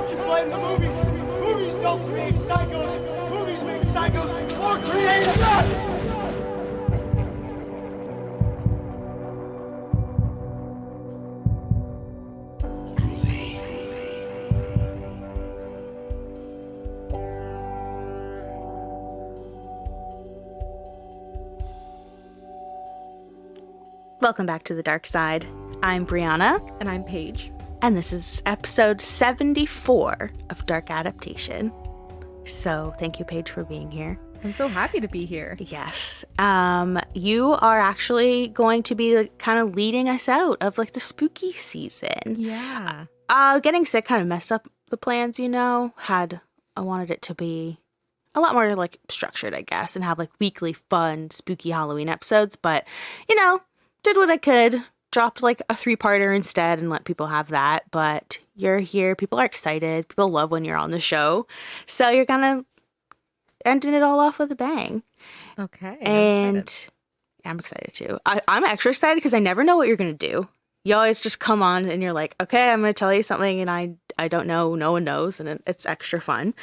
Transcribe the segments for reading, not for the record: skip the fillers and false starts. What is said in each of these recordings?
Don't you blame the movies. Movies don't create psychos. Movies make psychos more creative. Welcome back to the dark side. I'm Brianna. And I'm Paige. And this is episode 74 of Dark Adaptation. So thank you, Paige, for being here. I'm so happy to be here. Yes. You are actually going to be kind of leading us out of like the spooky season. Yeah. Getting sick kind of messed up the plans, I wanted it to be a lot more like structured, I guess, and have like weekly fun, spooky Halloween episodes. But, did what I could. Dropped like a 3-parter instead and let people have that. But you're here. People are excited. People love when you're on the show. So you're kind of ending it all off with a bang. Okay. I'm excited too. I'm extra excited because I never know what you're going to do. You always just come on and you're like, okay, I'm going to tell you something and I don't know. No one knows. And it's extra fun.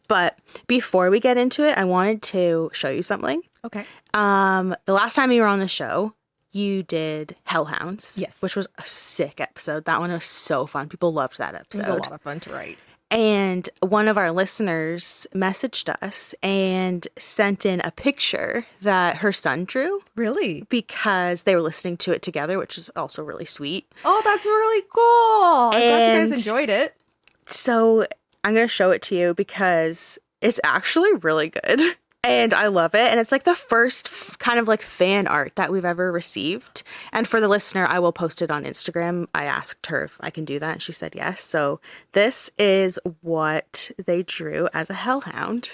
But before we get into it, I wanted to show you something. Okay. The last time you were on the show, you did Hellhounds. Yes. Which was a sick episode. That one was so fun. People loved that episode. It was a lot of fun to write. And one of our listeners messaged us and sent in a picture that her son drew. Really? Because they were listening to it together, which is also really sweet. Oh, that's really cool. I'm glad you guys enjoyed it. So I'm going to show it to you because it's actually really good. And I love it. And it's like the first kind of like fan art that we've ever received. And for the listener, I will post it on Instagram. I asked her if I can do that and she said yes. So this is what they drew as a hellhound.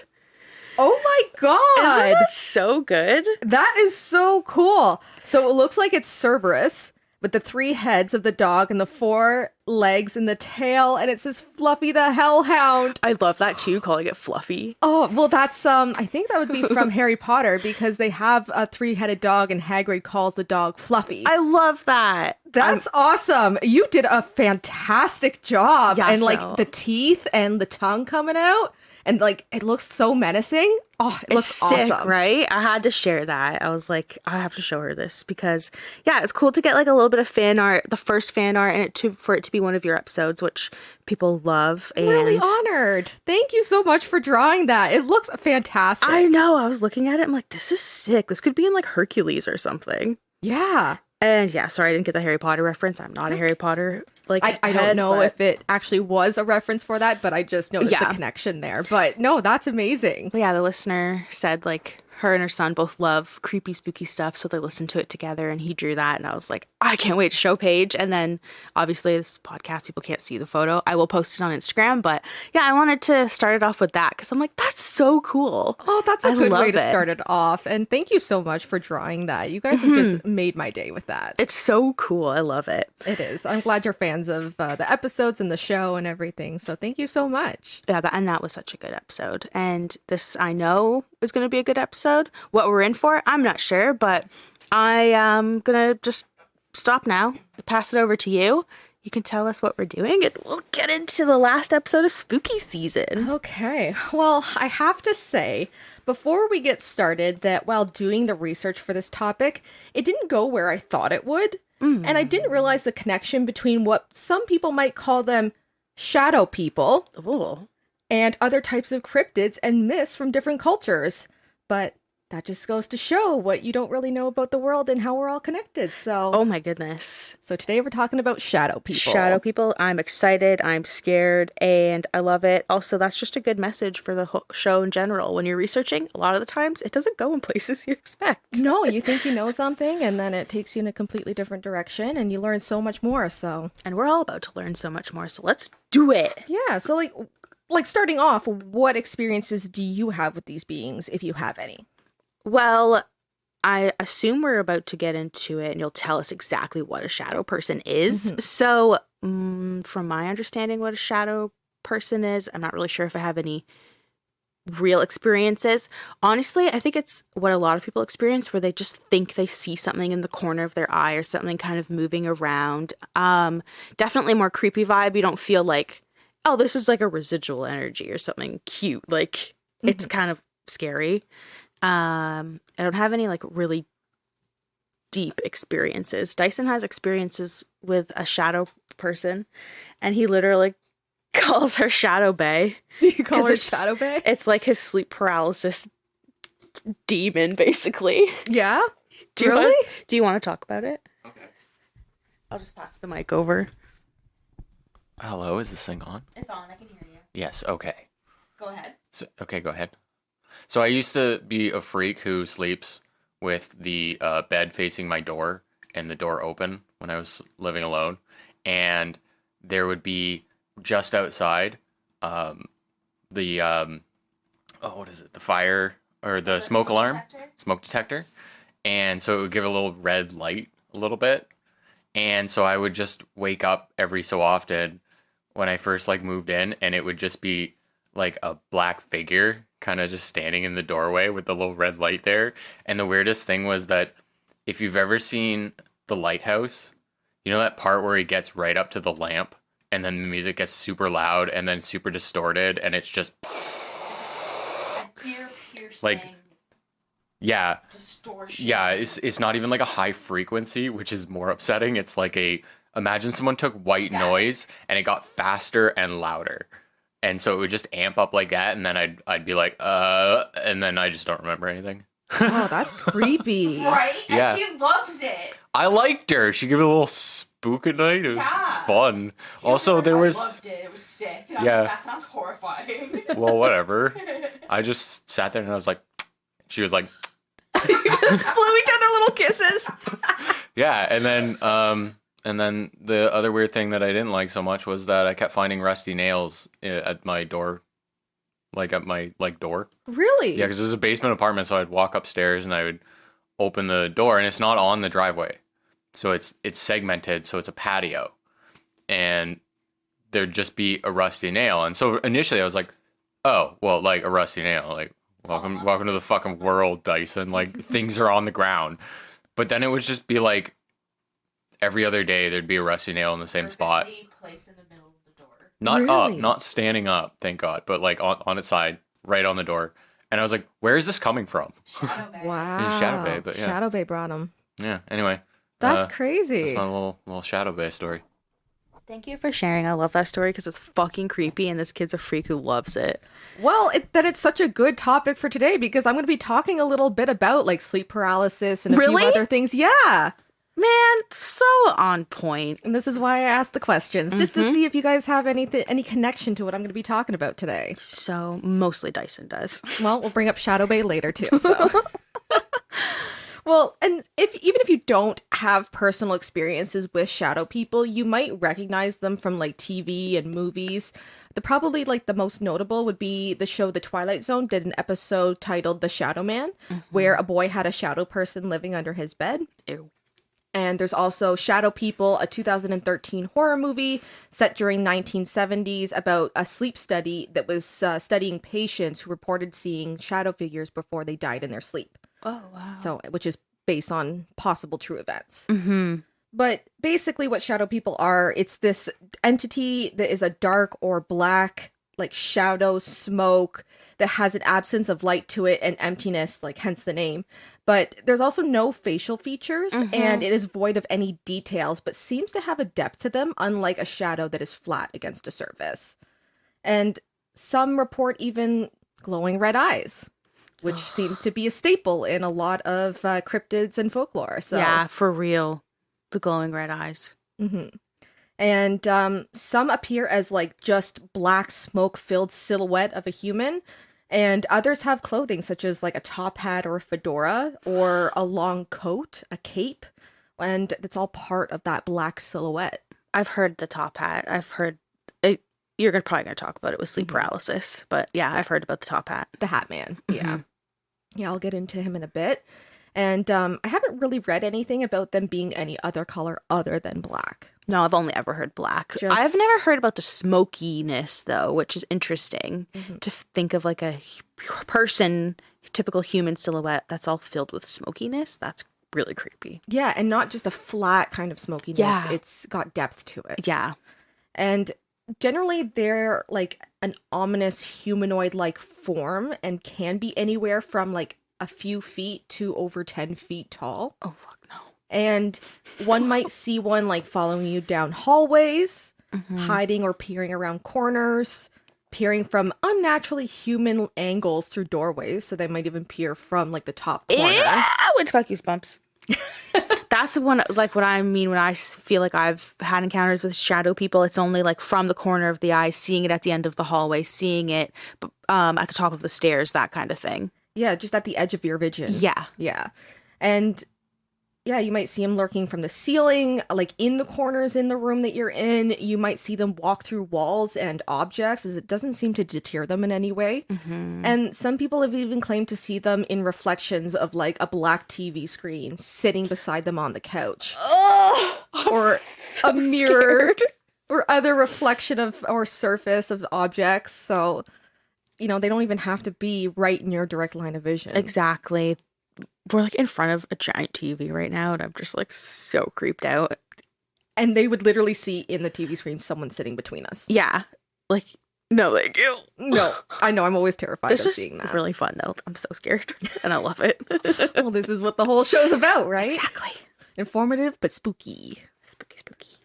Oh my God. Isn't it so good? That is so cool. So it looks like it's Cerberus with the 3 heads of the dog and the 4 legs and the tail, and it says Fluffy the Hellhound. I love that too, calling it Fluffy. Oh, well, that's, I think that would be from Harry Potter because they have a 3-headed dog and Hagrid calls the dog Fluffy. I love that. That's awesome. You did a fantastic job. Yeah, and like the teeth and the tongue coming out. And like, it looks so menacing. Oh, it looks sick, awesome. Right? I had to share that. I was like, I have to show her this because, yeah, it's cool to get like a little bit of fan art, the first fan art, and for it to be one of your episodes, which people love. I'm really honored. Thank you so much for drawing that. It looks fantastic. I know. I was looking at it. I'm like, this is sick. This could be in like Hercules or something. Yeah. And yeah, sorry, I didn't get the Harry Potter reference. I'm not a Harry Potter I don't know if it actually was a reference for that, but I just noticed the connection there. But no, that's amazing. But yeah, the listener said like her and her son both love creepy, spooky stuff, so they listened to it together and he drew that and I was like, I can't wait to show Paige. And then obviously this podcast, people can't see the photo. I will post it on Instagram, but yeah, I wanted to start it off with that because I'm like, that's so cool. Oh, that's a good way to start it off. And thank you so much for drawing that. You guys have just made my day with that. It's so cool. I love it. It is. I'm glad you're fans of the episodes and the show and everything. So thank you so much. Yeah, and that was such a good episode. And this, I know, is going to be a good episode. What we're in for, I'm not sure, but I am going to just stop now, pass it over to you. You can tell us what we're doing and we'll get into the last episode of spooky season. Okay. Well, I have to say, before we get started, that while doing the research for this topic, it didn't go where I thought it would. And I didn't realize the connection between what some people might call them shadow people and other types of cryptids and myths from different cultures. But that just goes to show what you don't really know about the world and how we're all connected. So, oh my goodness. So today we're talking about shadow people. Shadow people. I'm excited. I'm scared. And I love it. Also, that's just a good message for the whole show in general. When you're researching, a lot of the times it doesn't go in places you expect. No, you think you know something and then it takes you in a completely different direction and you learn so much more. So, and we're all about to learn so much more. So let's do it. Yeah. So like starting off, what experiences do you have with these beings, if you have any? Well, I assume we're about to get into it and you'll tell us exactly what a shadow person is. So, from my understanding what a shadow person is, I'm not really sure if I have any real experiences. Honestly, I think it's what a lot of people experience where they just think they see something in the corner of their eye or something kind of moving around. Definitely more creepy vibe. You don't feel like oh, this is like a residual energy or something cute. Like, it's kind of scary. I don't have any like really deep experiences. Dyson has experiences with a shadow person, and he literally calls her Shadow Bae. You call her It's- Shadow Bae? It's like his sleep paralysis demon, basically. Yeah? Do you Really? want to talk about it? Okay. I'll just pass the mic over. Hello, is this thing on? It's on. I can hear you. Yes, okay. Go ahead. So, okay, go ahead. So I used to be a freak who sleeps with the bed facing my door and the door open when I was living alone. And there would be just outside the, what is it? The fire or the smoke alarm? Smoke detector. And so it would give a little red light a little bit. And so I would just wake up every so often when I first like moved in, and it would just be like a black figure kind of just standing in the doorway with the little red light there. And the weirdest thing was that if you've ever seen The Lighthouse, you know that part where he gets right up to the lamp and then the music gets super loud and then super distorted and it's just like, yeah, distortion. yeah, it's not even like a high frequency, which is more upsetting. It's like imagine someone took white noise and it got faster and louder. And so it would just amp up like that, and then I'd be like, and then I just don't remember anything. Oh, that's creepy. Right? Yeah. And he loves it. I liked her. She gave it a little spook at night. It was fun. Also, there was... I loved it. It was sick. And Yeah. I'm like, that sounds horrifying. Well, whatever. I just sat there and I was like... She was like... Blew each other little kisses. Yeah, and then the other weird thing that I didn't like so much was that I kept finding rusty nails at my door. Like, at my, door. Really? Yeah, because it was a basement apartment, so I'd walk upstairs and I would open the door, and it's not on the driveway. So it's segmented, so it's a patio. And there'd just be a rusty nail. And so initially I was like, oh, well, like, a rusty nail. Like, welcome to the fucking world, Dyson. Like, things are on the ground. But then it would just be like, every other day there'd be a rusty nail in the same spot. Placed in the middle of the door. Not up, Really? not standing up, thank God, but like on its side, right on the door. And I was like, where is this coming from? Wow. It's Shadow Bae, but yeah. Shadow Bae brought him. Yeah, anyway. That's That's crazy. my little Shadow Bae story. Thank you for sharing. I love that story because it's fucking creepy, and this kid's a freak who loves it. Well, then it's such a good topic for today because I'm going to be talking a little bit about like sleep paralysis and a Really? few other things. Yeah. Man, so on point. And this is why I asked the questions, just to see if you guys have any connection to what I'm going to be talking about today. So mostly Dyson does. Well, we'll bring up Shadow Bae later too. So. Well, and even if you don't have personal experiences with shadow people, you might recognize them from like TV and movies. Probably like the most notable would be the show The Twilight Zone did an episode titled The Shadow Man, where a boy had a shadow person living under his bed. Ew. And there's also Shadow People, a 2013 horror movie set during 1970s about a sleep study that was studying patients who reported seeing shadow figures before they died in their sleep. Oh, wow. So, which is based on possible true events. Mm-hmm. But basically what shadow people are, it's this entity that is a dark or black, like shadow smoke that has an absence of light to it and emptiness, like hence the name. But there's also no facial features and it is void of any details, but seems to have a depth to them, unlike a shadow that is flat against a surface. And some report even glowing red eyes, which seems to be a staple in a lot of cryptids and folklore. So Yeah, for real. The glowing red eyes. And some appear as like just black smoke-filled silhouette of a human, and others have clothing such as like a top hat or a fedora or a long coat, a cape, and it's all part of that black silhouette. I've heard the top hat. I've heard it. You're probably going to talk about it with sleep paralysis, but yeah, I've heard about the top hat. The Hat Man. Yeah. Yeah, I'll get into him in a bit. And I haven't really read anything about them being any other color other than black. No, I've only ever heard black. Just- I've never heard about the smokiness, though, which is interesting to think of like a person, typical human silhouette that's all filled with smokiness. That's really creepy. Yeah, and not just a flat kind of smokiness. Yeah. It's got depth to it. Yeah. And generally they're like an ominous humanoid-like form and can be anywhere from like a few feet to over 10 feet tall. Oh, fuck no. And one might see one like following you down hallways, hiding or peering around corners, peering from unnaturally human angles through doorways. So they might even peer from like the top corner. Yeah, which got goosebumps. That's one, like what I mean when I feel like I've had encounters with shadow people. It's only like from the corner of the eye, seeing it at the end of the hallway, seeing it at the top of the stairs, that kind of thing. Yeah, just at the edge of your vision. Yeah. Yeah. And yeah, you might see them lurking from the ceiling, like in the corners in the room that you're in. You might see them walk through walls and objects, as it doesn't seem to deter them in any way. And some people have even claimed to see them in reflections of like a black TV screen sitting beside them on the couch. Or a mirror or other reflection of or surface of objects. So, you know, they don't even have to be right in your direct line of vision. Exactly. We're like in front of a giant TV right now, and I'm just like so creeped out. And they would literally see in the TV screen someone sitting between us. Yeah. Like, no, thank you. No, I know. I'm always terrified This of is seeing that. really fun, though. I'm so scared, and I love it. Well, this is what the whole show's about, right? Exactly. Informative, but spooky. Spooky, spooky.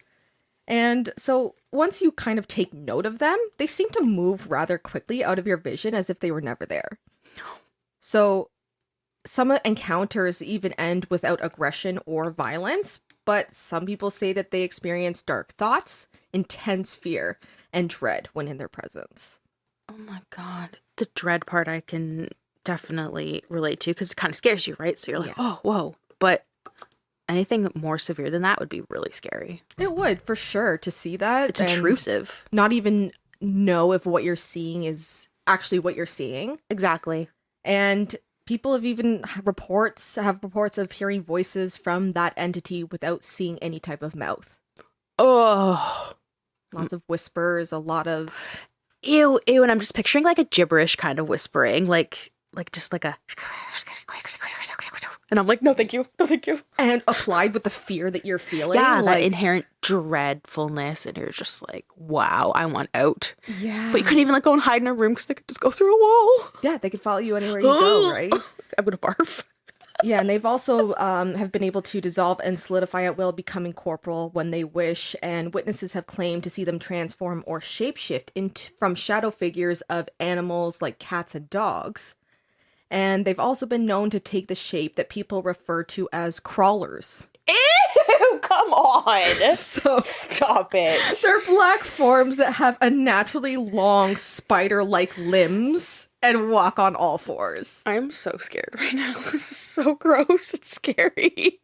And so once you kind of take note of them, they seem to move rather quickly out of your vision as if they were never there. So some encounters even end without aggression or violence, but some people say that they experience dark thoughts, intense fear, and dread when in their presence. Oh my god. The dread part I can definitely relate to, because it kind of scares you, right? So you're like, oh, whoa. But anything more severe than that would be really scary. It would, for sure, to see that. It's and intrusive. Not even know if what you're seeing is actually what you're seeing. Exactly. And people have even reports of hearing voices from that entity without seeing any type of mouth. Oh. Lots of whispers, a lot of... Ew, and I'm just picturing like a gibberish kind of whispering, like just like a... And I'm like, no, thank you. No, thank you. And applied with the fear that you're feeling. Yeah, like, that inherent dreadfulness. And you're just like, wow, I want out. Yeah. But you couldn't even like go and hide in a room because they could just go through a wall. Yeah, they could follow you anywhere you go, right? I'm gonna barf. Yeah, and they've also have been able to dissolve and solidify at will, becoming corporal when they wish, and witnesses have claimed to see them transform or shapeshift from shadow figures of animals like cats and dogs. And they've also been known to take the shape that people refer to as crawlers. Ew, come on. So Stop it. they're black forms that have unnaturally long spider-like limbs and walk on all fours. I'm so scared right now. This is so gross. It's scary.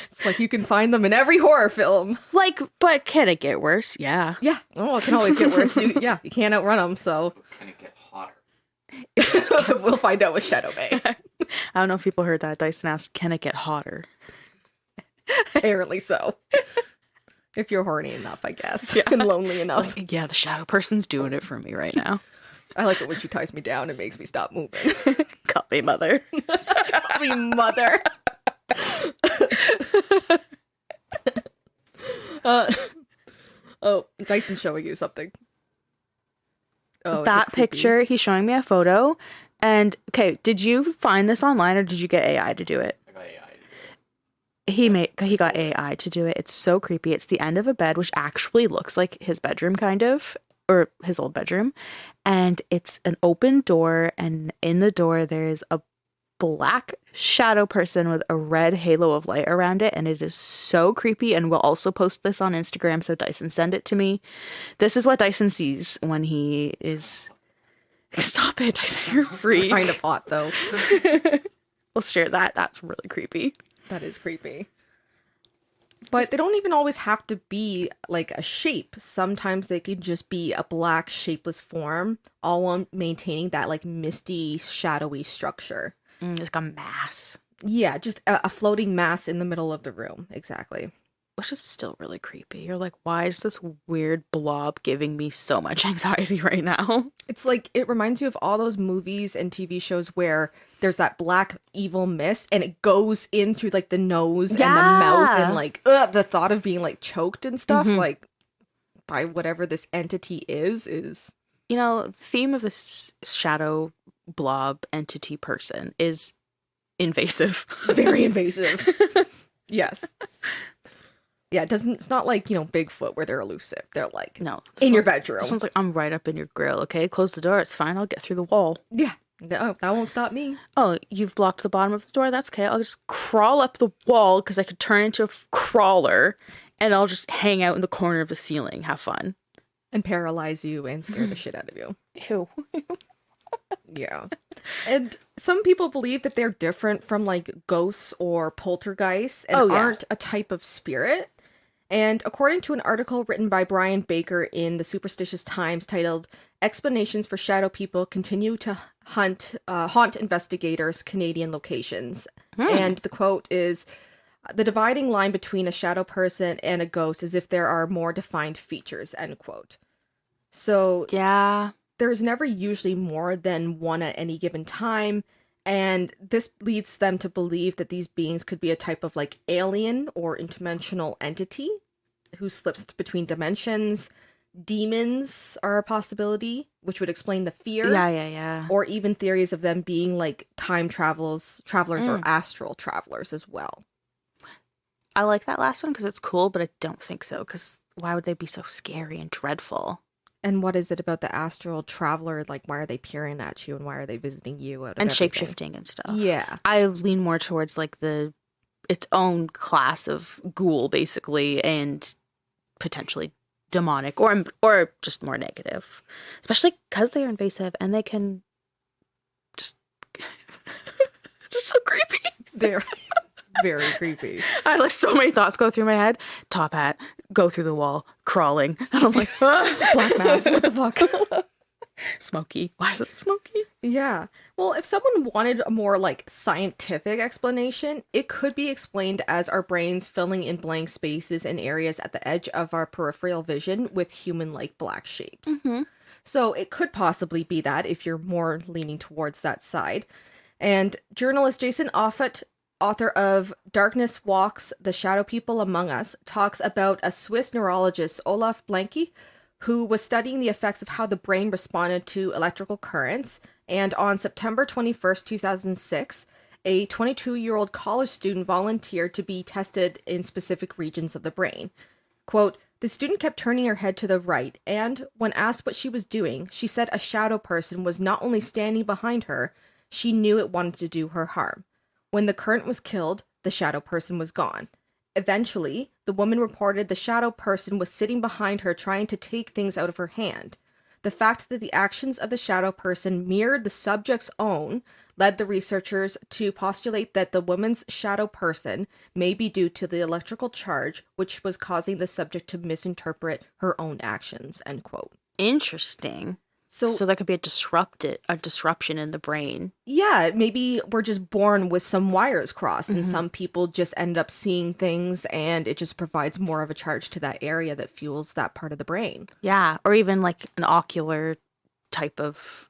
It's like you can find them in every horror film. Like, but can it get worse? Yeah. Yeah. Oh, it can always get worse. You can't outrun them, so... Can it get hotter? We'll find out with Shadow Bay. I don't know if people heard that. Dyson asked, can it get hotter? Apparently so. If you're horny enough, I guess. Yeah. And lonely enough. Like, yeah, the shadow person's doing it for me right now. I like it when she ties me down and makes me stop moving. Cut me, mother. Call me mother. Oh, Dyson's showing you something. Oh, That picture, he's showing me a photo. And, okay, did you find this online or did you get AI to do it? I got AI to do it. He got AI to do it. It's so creepy. It's the end of a bed, which actually looks like his bedroom, kind of, or his old bedroom. And it's an open door, and in the door there's a black shadow person with a red halo of light around it, and it is so creepy. And we'll also post this on Instagram, so Dyson, send it to me. This is what Dyson sees when he is... Stop it, Dyson, you're free. Kind of hot, though. We'll share that. That's really creepy. That is creepy. But they don't even always have to be like a shape. Sometimes they could just be a black shapeless form, all while maintaining that like misty, shadowy structure. It's like a mass. Yeah, just a floating mass in the middle of the room. Exactly. Which is still really creepy. You're like, why is this weird blob giving me so much anxiety right now? It's like, it reminds you of all those movies and TV shows where there's that black evil mist and it goes in through like the nose and the mouth, and like the thought of being like choked and stuff, like by whatever this entity is You know, the theme of this shadow blob entity person is invasive. very invasive. Yes. Yeah, it's not like, Bigfoot where they're elusive. They're like No. in your bedroom. This one's like, I'm right up in your grill, okay? Close the door, it's fine, I'll get through the wall. Yeah. No, that won't stop me. Oh, you've blocked the bottom of the door? That's okay. I'll just crawl up the wall because I could turn into a crawler and I'll just hang out in the corner of the ceiling. Have fun. And paralyze you and scare the shit out of you. Ew. Yeah. And some people believe that they're different from like ghosts or poltergeists and aren't a type of spirit. And according to an article written by Brian Baker in the Superstitious Times titled Explanations for Shadow People Continue to Haunt Investigators' Canadian Locations. And the quote is, the dividing line between a shadow person and a ghost is if there are more defined features, end quote. So Yeah. there's never usually more than one at any given time. And this leads them to believe that these beings could be a type of like alien or interdimensional entity who slips between dimensions. Demons are a possibility, which would explain the fear. Yeah. Or even theories of them being like time travelers or astral travelers as well. I like that last one because it's cool, but I don't think so because why would they be so scary and dreadful? And what is it about the astral traveler? Like, why are they peering at you and why are they visiting you? Out of And everything? shape-shifting and stuff. Yeah. I lean more towards like its own class of ghoul, basically, and potentially demonic or just more negative, especially because they're invasive and they can just they're so creepy. They're very creepy. I had like so many thoughts go through my head. Top hat, go through the wall, crawling, and I'm like, Black mask, what the fuck? Smoky. Why is it smoky? Yeah. Well, if someone wanted a more like scientific explanation, it could be explained as our brains filling in blank spaces and areas at the edge of our peripheral vision with human-like black shapes. Mm-hmm. So it could possibly be that if you're more leaning towards that side. And journalist Jason Offutt, author of Darkness Walks the Shadow People Among Us, talks about a Swiss neurologist, Olaf Blanke, who was studying the effects of how the brain responded to electrical currents. And on September 21st, 2006, a 22-year-old college student volunteered to be tested in specific regions of the brain. Quote, the student kept turning her head to the right, and when asked what she was doing, she said a shadow person was not only standing behind her, she knew it wanted to do her harm. When the current was killed, the shadow person was gone. Eventually, the woman reported the shadow person was sitting behind her trying to take things out of her hand. The fact that the actions of the shadow person mirrored the subject's own led the researchers to postulate that the woman's shadow person may be due to the electrical charge, which was causing the subject to misinterpret her own actions, end quote. Interesting. So there could be a disruption in the brain. Yeah, maybe we're just born with some wires crossed, and some people just end up seeing things, and it just provides more of a charge to that area that fuels that part of the brain. Yeah, or even like an ocular type of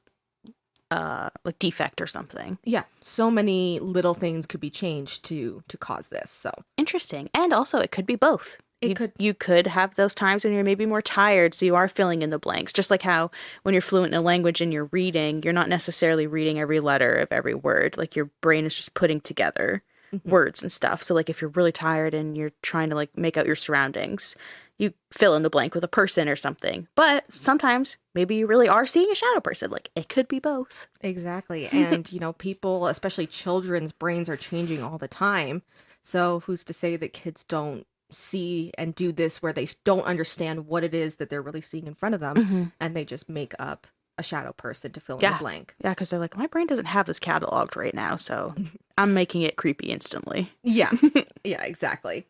like defect or something. Yeah, so many little things could be changed to cause this. So Interesting. And also it could be both. You could have those times when you're maybe more tired, so you are filling in the blanks. Just like how when you're fluent in a language and you're reading, you're not necessarily reading every letter of every word. Like your brain is just putting together words and stuff. So like if you're really tired and you're trying to like make out your surroundings, you fill in the blank with a person or something. But sometimes maybe you really are seeing a shadow person. Like it could be both. Exactly. And, people, especially children's brains are changing all the time. So who's to say that kids don't see and do this where they don't understand what it is that they're really seeing in front of them, and they just make up a shadow person to fill in the blank. Yeah, because they're like, my brain doesn't have this cataloged right now, so I'm making it creepy instantly. Yeah. Yeah, exactly.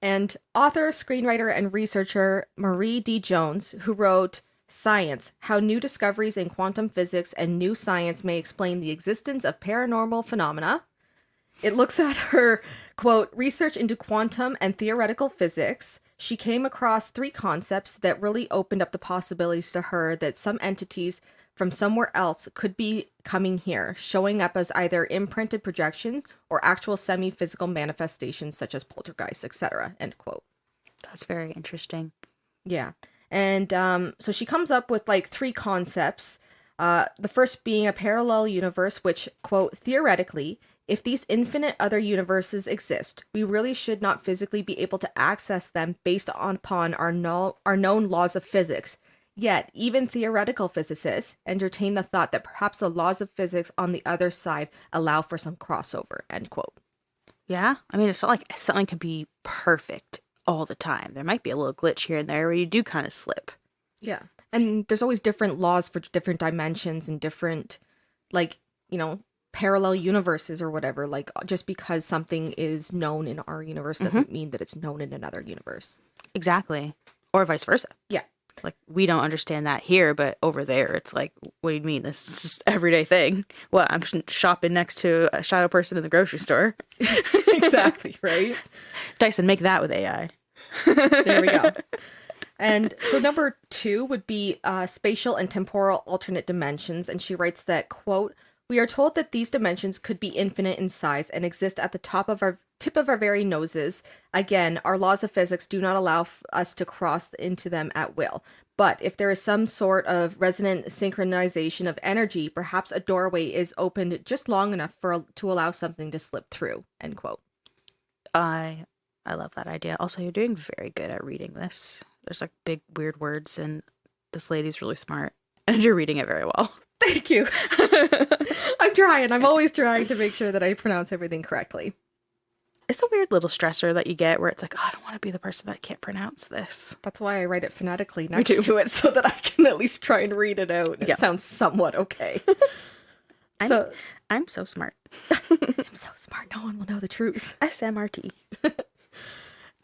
And author, screenwriter, and researcher Marie D. Jones, who wrote Science, How New Discoveries in Quantum Physics and New Science May Explain the Existence of Paranormal Phenomena. It looks at her, quote, research into quantum and theoretical physics. She came across 3 concepts that really opened up the possibilities to her that some entities from somewhere else could be coming here, showing up as either imprinted projections or actual semi-physical manifestations such as poltergeists, etc., end quote. That's very interesting. Yeah. And so she comes up with like 3 concepts. The first being a parallel universe, which, quote, theoretically, if these infinite other universes exist, we really should not physically be able to access them based upon our known laws of physics. Yet, even theoretical physicists entertain the thought that perhaps the laws of physics on the other side allow for some crossover, end quote. Yeah. I mean, it's not like something can be perfect all the time. There might be a little glitch here and there where you do kind of slip. Yeah. And there's always different laws for different dimensions and different, like, you know, parallel universes or whatever. Like, just because something is known in our universe doesn't mean that it's known in another universe. Exactly. Or vice versa. Yeah. Like, we don't understand that here, but over there, it's like, what do you mean? This is just everyday thing. Well, I'm shopping next to a shadow person in the grocery store. Exactly, right? Dyson, make that with AI. There we go. And so number 2 would be spatial and temporal alternate dimensions. And she writes that, quote, we are told that these dimensions could be infinite in size and exist at the tip of our very noses. Again, our laws of physics do not allow us to cross into them at will. But if there is some sort of resonant synchronization of energy, perhaps a doorway is opened just long enough to allow something to slip through, end quote. I love that idea. Also, you're doing very good at reading this. There's like big, weird words, and this lady's really smart, and you're reading it very well. Thank you. I'm trying. I'm always trying to make sure that I pronounce everything correctly. It's a weird little stressor that you get where it's like, oh, I don't want to be the person that can't pronounce this. That's why I write it phonetically next to it, so that I can at least try and read it out. It sounds somewhat okay. I'm so smart. I'm so smart. No one will know the truth. SMRT.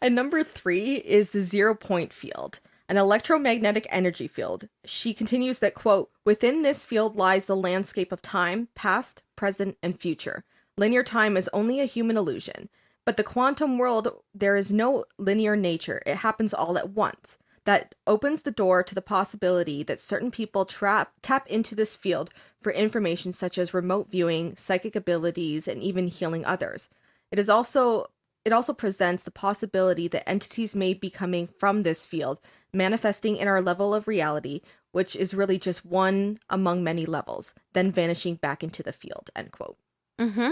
And number 3 is the 0-point field, an electromagnetic energy field. She continues that, quote, within this field lies the landscape of time, past, present, and future. Linear time is only a human illusion. But the quantum world, there is no linear nature. It happens all at once. That opens the door to the possibility that certain people tap into this field for information such as remote viewing, psychic abilities, and even healing others. It also presents the possibility that entities may be coming from this field, manifesting in our level of reality, which is really just one among many levels, then vanishing back into the field, end quote. Mm-hmm.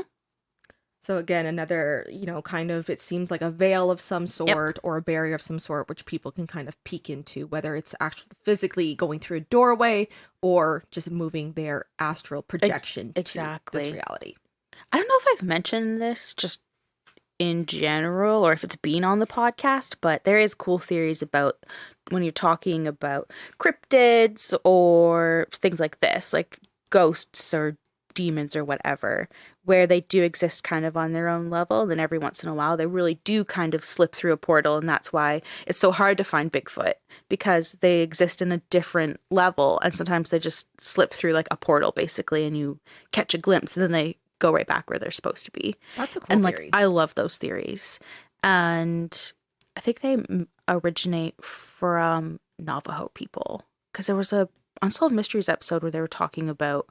So again, another, kind of, it seems like a veil of some sort or a barrier of some sort, which people can kind of peek into, whether it's actually physically going through a doorway or just moving their astral projection to this reality. I don't know if I've mentioned this just in general or if it's been on the podcast, but there is cool theories about when you're talking about cryptids or things like this, like ghosts or demons or whatever, where they do exist kind of on their own level. And then every once in a while, they really do kind of slip through a portal. And that's why it's so hard to find Bigfoot, because they exist in a different level. And sometimes they just slip through like a portal, basically, and you catch a glimpse and then they go right back where they're supposed to be. That's a cool theory. I love those theories. And I think they originate from Navajo people, because there was a Unsolved Mysteries episode where they were talking about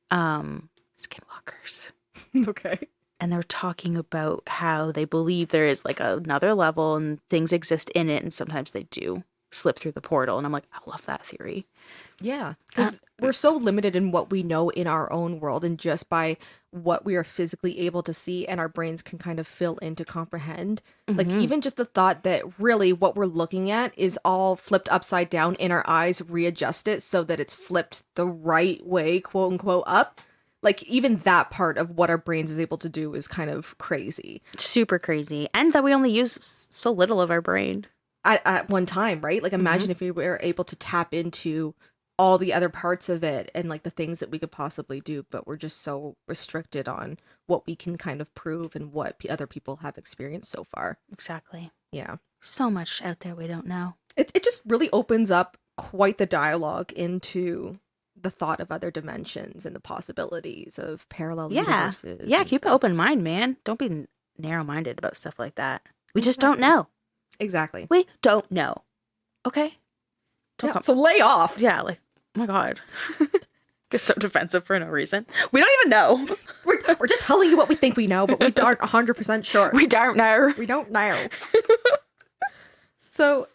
skinwalkers. Okay. And they're talking about how they believe there is like another level and things exist in it, and sometimes they do slip through the portal. And I'm like, I love that theory. Yeah, because we're so limited in what we know in our own world, and just by what we are physically able to see and our brains can kind of fill in to comprehend. Mm-hmm. Like, even just the thought that really what we're looking at is all flipped upside down in our eyes, readjust it so that it's flipped the right way, quote unquote, up. Like, even that part of what our brains is able to do is kind of crazy. Super crazy. And that we only use so little of our brain. At one time, right? Like, imagine if we were able to tap into all the other parts of it and like the things that we could possibly do, but we're just so restricted on what we can kind of prove and what other people have experienced so far. Exactly. Yeah. So much out there we don't know. It just really opens up quite the dialogue into the thought of other dimensions and the possibilities of parallel universes. Yeah, keep an open mind, man. Don't be narrow-minded about stuff like that. We just don't know. Exactly. We don't know. Okay? So lay off. Yeah, like, oh my God. Get so defensive for no reason. We don't even know. We're just telling you what we think we know, but we aren't 100% sure. We don't know. We don't know. So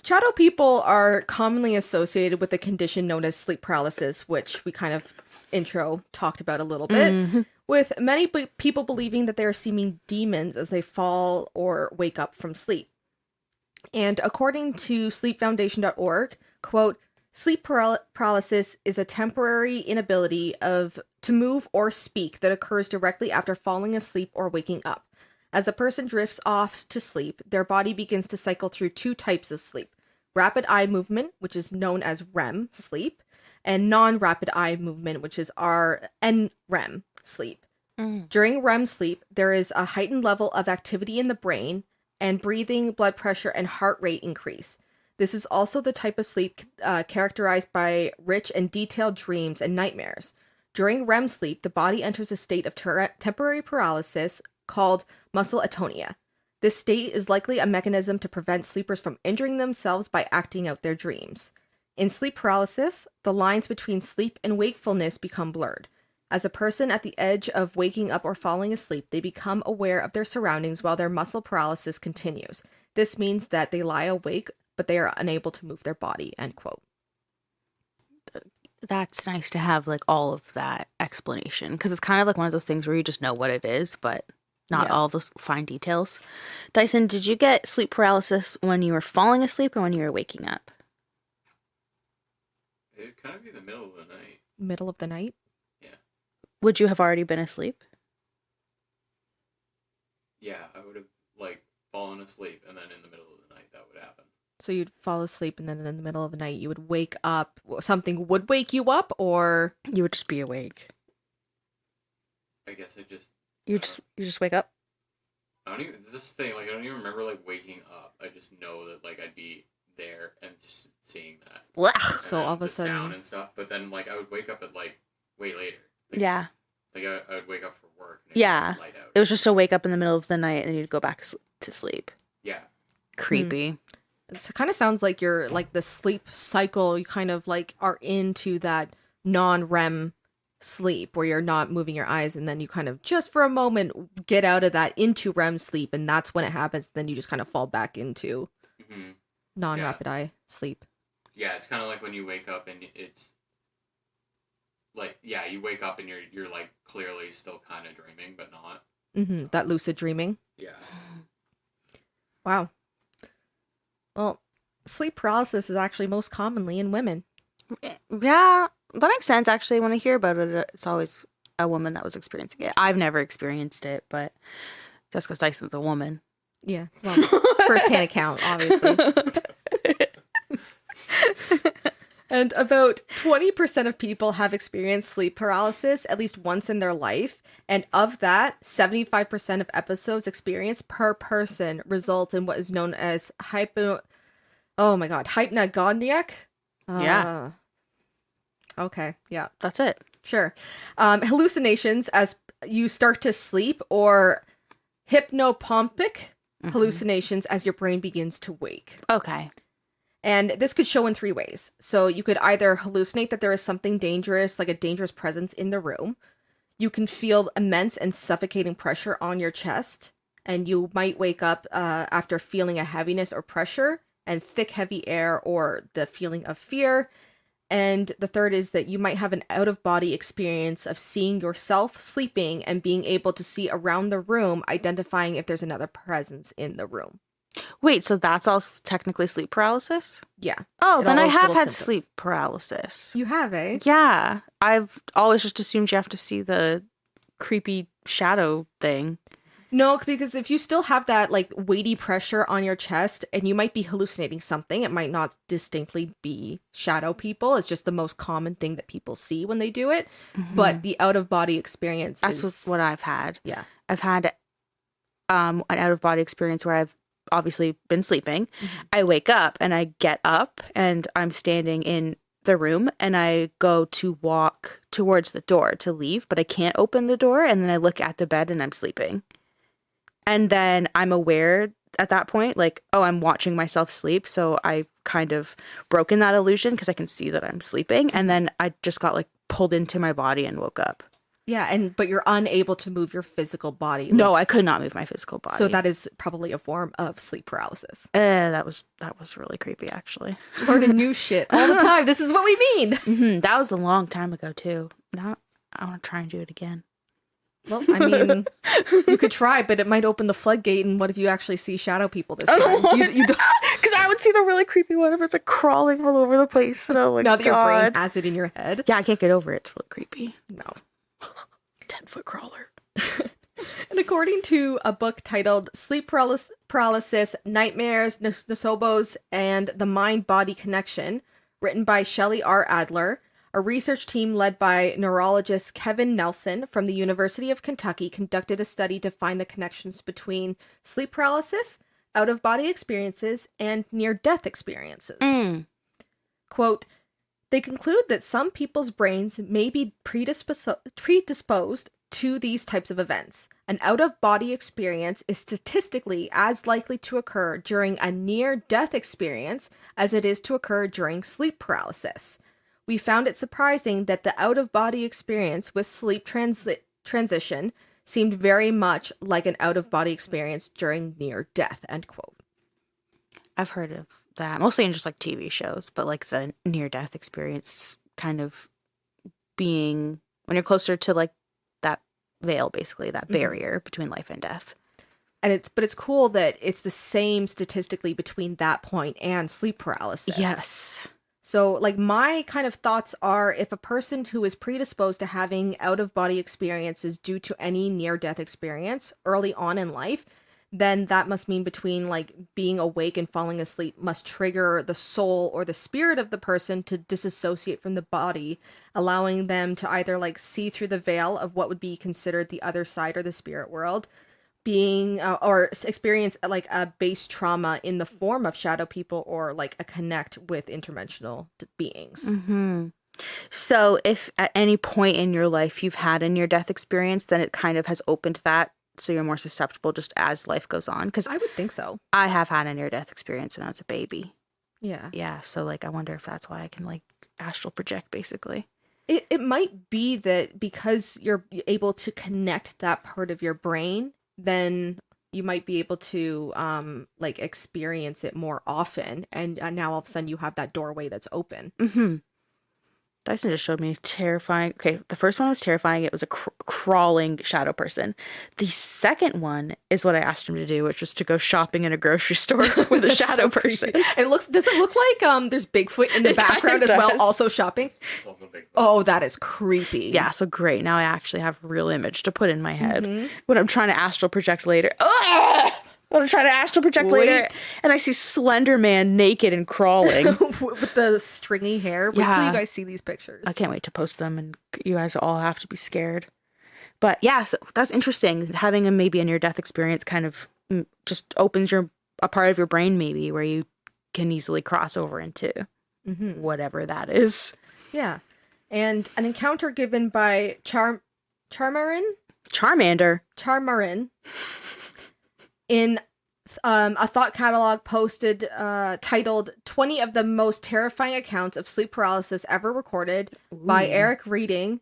Shadow people are commonly associated with a condition known as sleep paralysis, which we kind of talked about a little bit, with many people believing that they are seeming demons as they fall or wake up from sleep. And according to sleepfoundation.org, quote, sleep paralysis is a temporary inability to move or speak that occurs directly after falling asleep or waking up. As a person drifts off to sleep, their body begins to cycle through two types of sleep: rapid eye movement, which is known as REM sleep, and non-rapid eye movement, which is NREM sleep. During REM sleep, there is a heightened level of activity in the brain, and breathing, blood pressure, and heart rate increase. This is also the type of sleep characterized by rich and detailed dreams and nightmares. During REM sleep, the body enters a state of temporary paralysis called muscle atonia. This state is likely a mechanism to prevent sleepers from injuring themselves by acting out their dreams. In sleep paralysis, the lines between sleep and wakefulness become blurred. As a person at the edge of waking up or falling asleep, they become aware of their surroundings while their muscle paralysis continues. This means that they lie awake, but they are unable to move their body, end quote. That's nice to have like all of that explanation, because it's kind of like one of those things where you just know what it is, but not all those fine details. Dyson, did you get sleep paralysis when you were falling asleep or when you were waking up? It would kind of be the middle of the night. Middle of the night? Yeah. Would you have already been asleep? Yeah, I would have, like, fallen asleep, and then in the middle of the night that would happen. So you'd fall asleep, and then in the middle of the night you would wake up. Something would wake you up, or You would just be awake. I guess I just... You just wake up? I don't even... This thing, like, I don't even remember, like, waking up. I just know that, like, I'd be there and just seeing that. Wow. So all of a the sudden... sound and stuff, but then, like, I would wake up at, like, way later. Like, Yeah. Like, I would wake up for work. And Yeah. Light out. It was just to wake up in the middle of the night and you'd go back to sleep. Yeah. Creepy. It kind of sounds like you're, like, the sleep cycle, you kind of, like, are into that non-REM sleep where you're not moving your eyes, and then you kind of just for a moment get out of that into REM sleep, and that's when it happens. Then you just kind of fall back into non-rapid eye sleep. Yeah, it's kind of like when you wake up and it's like, yeah, you wake up and you're like clearly still kind of dreaming, but not. So. That lucid dreaming. Yeah. Wow. Well, sleep paralysis is actually most commonly in women. Yeah, that makes sense. Actually, when I hear about it, it's always a woman that was experiencing it. I've never experienced it, but just because Dyson's a woman. Yeah, well, first-hand account, obviously. And about 20% of people have experienced sleep paralysis at least once in their life. And of that, 75% of episodes experienced per person result in what is known as hypnagogic. Yeah. Okay, yeah. That's it. Sure. Hallucinations as you start to sleep, or hypnopompic hallucinations as your brain begins to wake. Okay. And this could show in three ways. So you could either hallucinate that there is something dangerous, like a dangerous presence in the room. You can feel immense and suffocating pressure on your chest. And you might wake up after feeling a heaviness or pressure and thick, heavy air, or the feeling of fear. And the third is that you might have an out-of-body experience of seeing yourself sleeping and being able to see around the room, identifying if there's another presence in the room. Wait, so that's all technically sleep paralysis? Yeah. Oh, then I those have little had symptoms. sleep paralysis. You have, eh? Yeah. I've always just assumed you have to see the creepy shadow thing. No, because if you still have that, like, weighty pressure on your chest and you might be hallucinating something, it might not distinctly be shadow people. It's just the most common thing that people see when they do it. But the out-of-body experience That's what I've had. Yeah. I've had an out-of-body experience where I've obviously been sleeping. I wake up and I get up and I'm standing in the room and I go to walk towards the door to leave, but I can't open the door, and then I look at the bed and I'm sleeping. And then I'm aware at that point, like, oh, I'm watching myself sleep. So I've kind of broken that illusion because I can see that I'm sleeping. And then I just got like pulled into my body and woke up. Yeah, but you're unable to move your physical body. No, I could not move my physical body. So that is probably a form of sleep paralysis. That was really creepy, actually. Learning new shit all the time. This is what we mean. That was a long time ago, too. Now I want to try and do it again. Well, I mean, you could try, but it might open the floodgate. And what if you actually see shadow people this time? Because I would see the really creepy one if it's like crawling all over the place. And oh my now that your brain God. has it in your head. Yeah, I can't get over it. It's really creepy. No. 10-foot crawler. And according to a book titled Sleep Paralysis, Nightmares, Nocebos, and the Mind-Body Connection, written by Shelley R. Adler, a research team led by neurologist Kevin Nelson from the University of Kentucky conducted a study to find the connections between sleep paralysis, out-of-body experiences, and near-death experiences. Quote, they conclude that some people's brains may be predisposed to these types of events. An out-of-body experience is statistically as likely to occur during a near-death experience as it is to occur during sleep paralysis. We found it surprising that the out-of-body experience with sleep transition seemed very much like an out-of-body experience during near-death, end quote. I've heard of that, mostly in just like TV shows, but like the near-death experience kind of being when you're closer to like that veil, basically, that barrier between life and death. And it's cool that it's the same statistically between that point and sleep paralysis. Yes. So, like, my kind of thoughts are if a person who is predisposed to having out-of-body experiences due to any near-death experience early on in life, then that must mean between, like, being awake and falling asleep must trigger the soul or the spirit of the person to disassociate from the body, allowing them to either, like, see through the veil of what would be considered the other side or the spirit world, being or experience like a base trauma in the form of shadow people or like a connect with interdimensional beings. So if at any point in your life you've had a near-death experience, then it kind of has opened that so you're more susceptible just as life goes on. Because I would think so. I have had a near-death experience when I was a baby. Yeah. Yeah, so like I wonder if that's why I can like astral project basically. It might be that because you're able to connect that part of your brain, then you might be able to like experience it more often, and now all of a sudden you have that doorway that's open. Dyson just showed me terrifying. Okay, the first one was terrifying. It was a crawling shadow person. The second one is what I asked him to do, which was to go shopping in a grocery store with a shadow person. Does it look like there's Bigfoot in the background as well, also shopping? It's also Bigfoot. Oh, that is creepy. Yeah, so great. Now I actually have a real image to put in my head when I'm trying to astral project later. Ugh! When I'm trying to astral project later, and I see Slender Man naked and crawling. With the stringy hair. Wait till you guys see these pictures. I can't wait to post them, and you guys all have to be scared. But yeah, so that's interesting. Having maybe a near-death experience kind of just opens a part of your brain maybe where you can easily cross over into whatever that is. Yeah. And an encounter given by Charmarin in a thought catalog posted titled 20 of the most terrifying accounts of sleep paralysis ever recorded by Eric Redding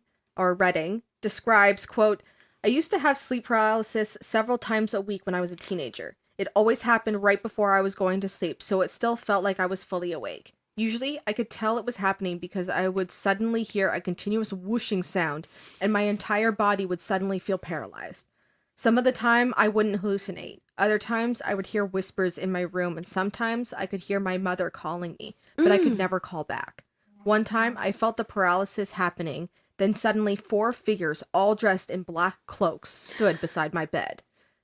describes, quote, I used to have sleep paralysis several times a week when I was a teenager. It always happened right before I was going to sleep, so it still felt like I was fully awake. Usually, I could tell it was happening because I would suddenly hear a continuous whooshing sound, and my entire body would suddenly feel paralyzed. Some of the time, I wouldn't hallucinate. Other times, I would hear whispers in my room, and sometimes I could hear my mother calling me, but I could never call back. One time, I felt the paralysis happening, then suddenly 4 figures, all dressed in black cloaks, stood beside my bed.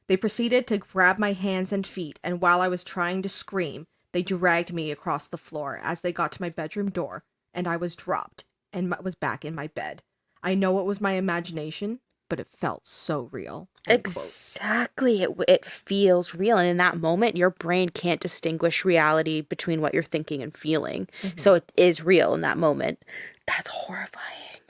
They proceeded to grab my hands and feet, and while I was trying to scream, they dragged me across the floor as they got to my bedroom door, and I was dropped and was back in my bed. I know it was my imagination, but it felt so real. Exactly. It feels real. And in that moment, your brain can't distinguish reality between what you're thinking and feeling. So it is real in that moment. That's horrifying.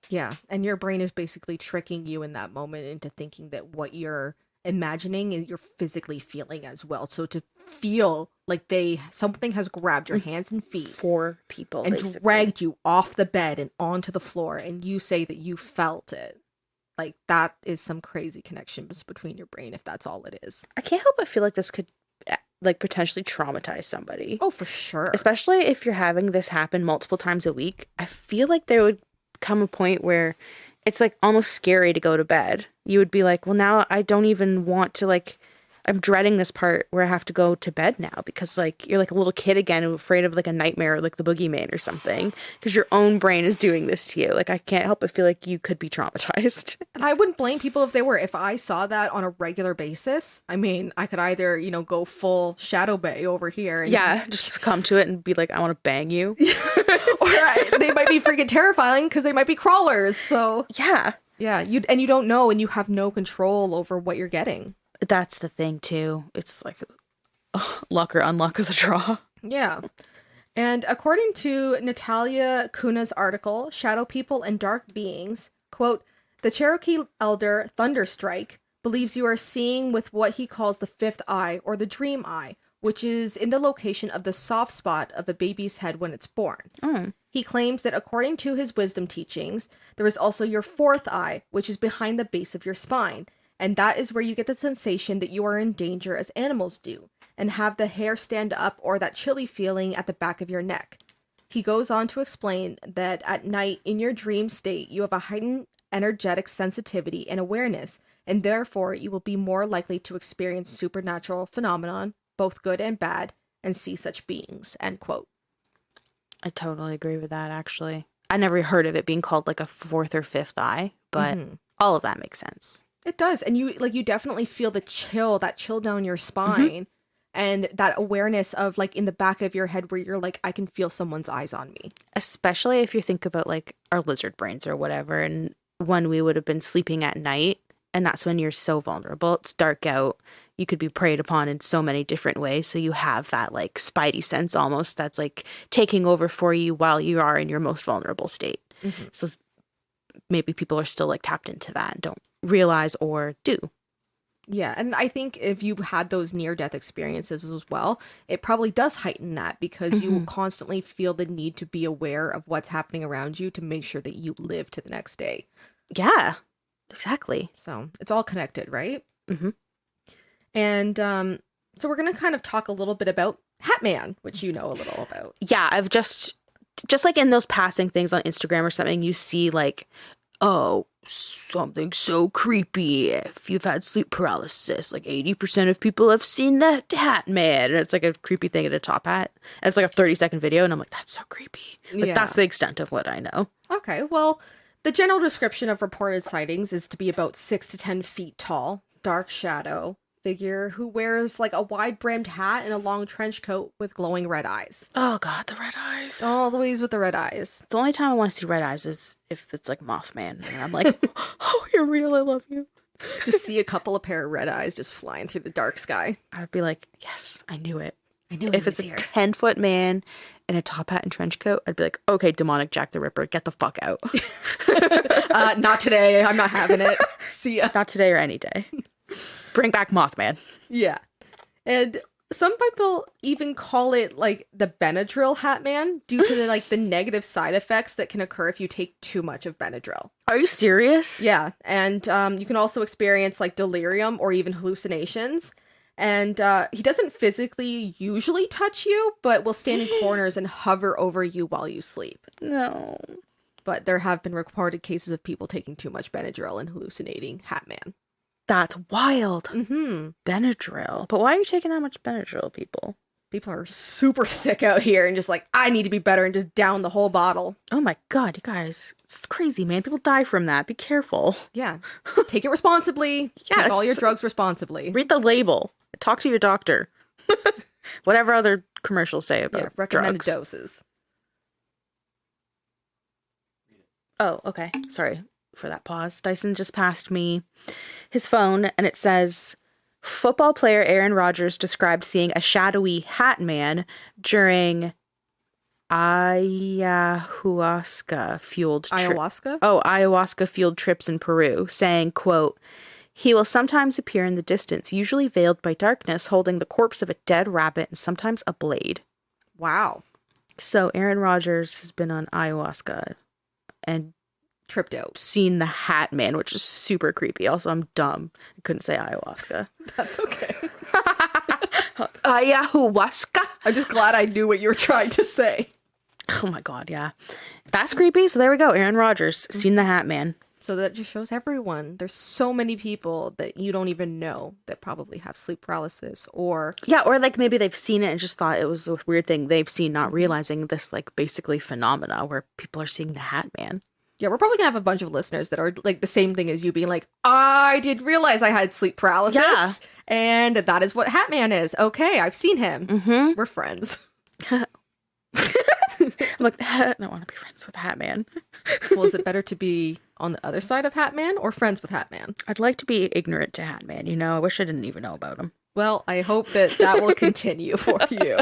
Yeah. And your brain is basically tricking you in that moment into thinking that what you're imagining and you're physically feeling as well. So to feel like something has grabbed your hands and feet. 4 people. And basically dragged you off the bed and onto the floor. And you say that you felt it. Like, that is some crazy connections between your brain if that's all it is. I can't help but feel like this could like potentially traumatize somebody. Oh, for sure. Especially if you're having this happen multiple times a week. I feel like there would come a point where it's like almost scary to go to bed. You would be like, well, now I don't even want to, like, I'm dreading this part where I have to go to bed now because, like, you're like a little kid again afraid of like a nightmare or like the boogeyman or something because your own brain is doing this to you. Like, I can't help but feel like you could be traumatized. And I wouldn't blame people if they were. If I saw that on a regular basis, I mean, I could either, you know, go full Shadow Bay over here. And Yeah, just come to it and be like, I want to bang you. they might be freaking terrifying because they might be crawlers. So Yeah. yeah, you don't know, and you have no control over what you're getting. That's the thing, too. It's like luck or unluck of the draw. Yeah. And according to Natalia Kuna's article, Shadow People and Dark Beings, quote, the Cherokee elder Thunderstrike believes you are seeing with what he calls the fifth eye or the dream eye, which is in the location of the soft spot of a baby's head when it's born. He claims that according to his wisdom teachings, there is also your fourth eye, which is behind the base of your spine. And that is where you get the sensation that you are in danger as animals do, and have the hair stand up or that chilly feeling at the back of your neck. He goes on to explain that at night in your dream state, you have a heightened energetic sensitivity and awareness, and therefore you will be more likely to experience supernatural phenomenon, both good and bad, and see such beings, end quote. I totally agree with that, actually. I never heard of it being called like a fourth or fifth eye, but all of that makes sense. It does. And you definitely feel that chill down your spine and that awareness of like in the back of your head where you're like, I can feel someone's eyes on me. Especially if you think about like our lizard brains or whatever, and when we would have been sleeping at night, and that's when you're so vulnerable. It's dark out. You could be preyed upon in so many different ways. So you have that like spidey sense almost that's like taking over for you while you are in your most vulnerable state. So maybe people are still like tapped into that and don't realize or do. Yeah, and I think if you had those near-death experiences as well, it probably does heighten that because you will constantly feel the need to be aware of what's happening around you to make sure that you live to the next day. Yeah, exactly. So it's all connected, right? And so we're going to kind of talk a little bit about Hatman, which you know a little about. Yeah, I've just like in those passing things on Instagram or something, you see like, oh, something so creepy. If you've had sleep paralysis, like 80% of people have seen the Hat Man. And it's like a creepy thing in a top hat. And it's like a 30-second video. And I'm like, that's so creepy. Like, that's the extent of what I know. Okay, well, the general description of reported sightings is to be about 6 to 10 feet tall, dark shadow figure who wears like a wide-brimmed hat and a long trench coat with glowing red eyes. Oh, God, the red eyes. Always with the red eyes. The only time I want to see red eyes is if it's like Mothman. And I'm like, oh, you're real. I love you. Just see a couple of pair of red eyes just flying through the dark sky. I'd be like, yes, I knew it. I knew If it's a 10-foot man in a top hat and trench coat, I'd be like, okay, demonic Jack the Ripper, get the fuck out. Not today. I'm not having it. See ya. Not today or any day. Bring back Mothman. Yeah. And some people even call it like the Benadryl Hatman due to the negative side effects that can occur if you take too much of Benadryl. Are you serious? Yeah. And you can also experience like delirium or even hallucinations. And he doesn't physically usually touch you, but will stand in corners and hover over you while you sleep. No. But there have been reported cases of people taking too much Benadryl and hallucinating Hatman. That's wild. Benadryl. But why are you taking that much Benadryl, people? People are super sick out here and just like, I need to be better and just down the whole bottle. Oh my God, you guys. It's crazy, man. People die from that. Be careful. Yeah. Take it responsibly. Yes. Take all your drugs responsibly. Read the label. Talk to your doctor. Whatever other commercials say about recommended drugs. doses. Oh, okay. Sorry for that pause. Dyson just passed me his phone and it says, football player Aaron Rodgers described seeing a shadowy hat man during ayahuasca fueled trips in Peru, saying, quote, he will sometimes appear in the distance, usually veiled by darkness, holding the corpse of a dead rabbit and sometimes a blade. Wow. So Aaron Rodgers has been on ayahuasca and tripped out. seen the Hat Man, which is super creepy. Also, I'm dumb. I couldn't say ayahuasca. That's okay. Ayahuasca. I'm just glad I knew what you were trying to say. Oh my god, yeah. That's creepy. So there we go. Aaron Rodgers, seen the Hat Man. So that just shows everyone. There's so many people that you don't even know that probably have sleep paralysis or... Yeah, or like maybe they've seen it and just thought it was a weird thing they've seen, not realizing this like basically phenomena where people are seeing the Hat Man. Yeah, we're probably gonna have a bunch of listeners that are like the same thing as you, being like, I did realize I had sleep paralysis. Yeah. And that is what Hat Man is. Okay, I've seen him. Mm-hmm. We're friends. I'm like, I don't want to be friends with Hat Man. Well, is it better to be on the other side of Hat Man or friends with Hat Man? I'd like to be ignorant to Hat Man, you know? I wish I didn't even know about him. Well, I hope that will continue for you.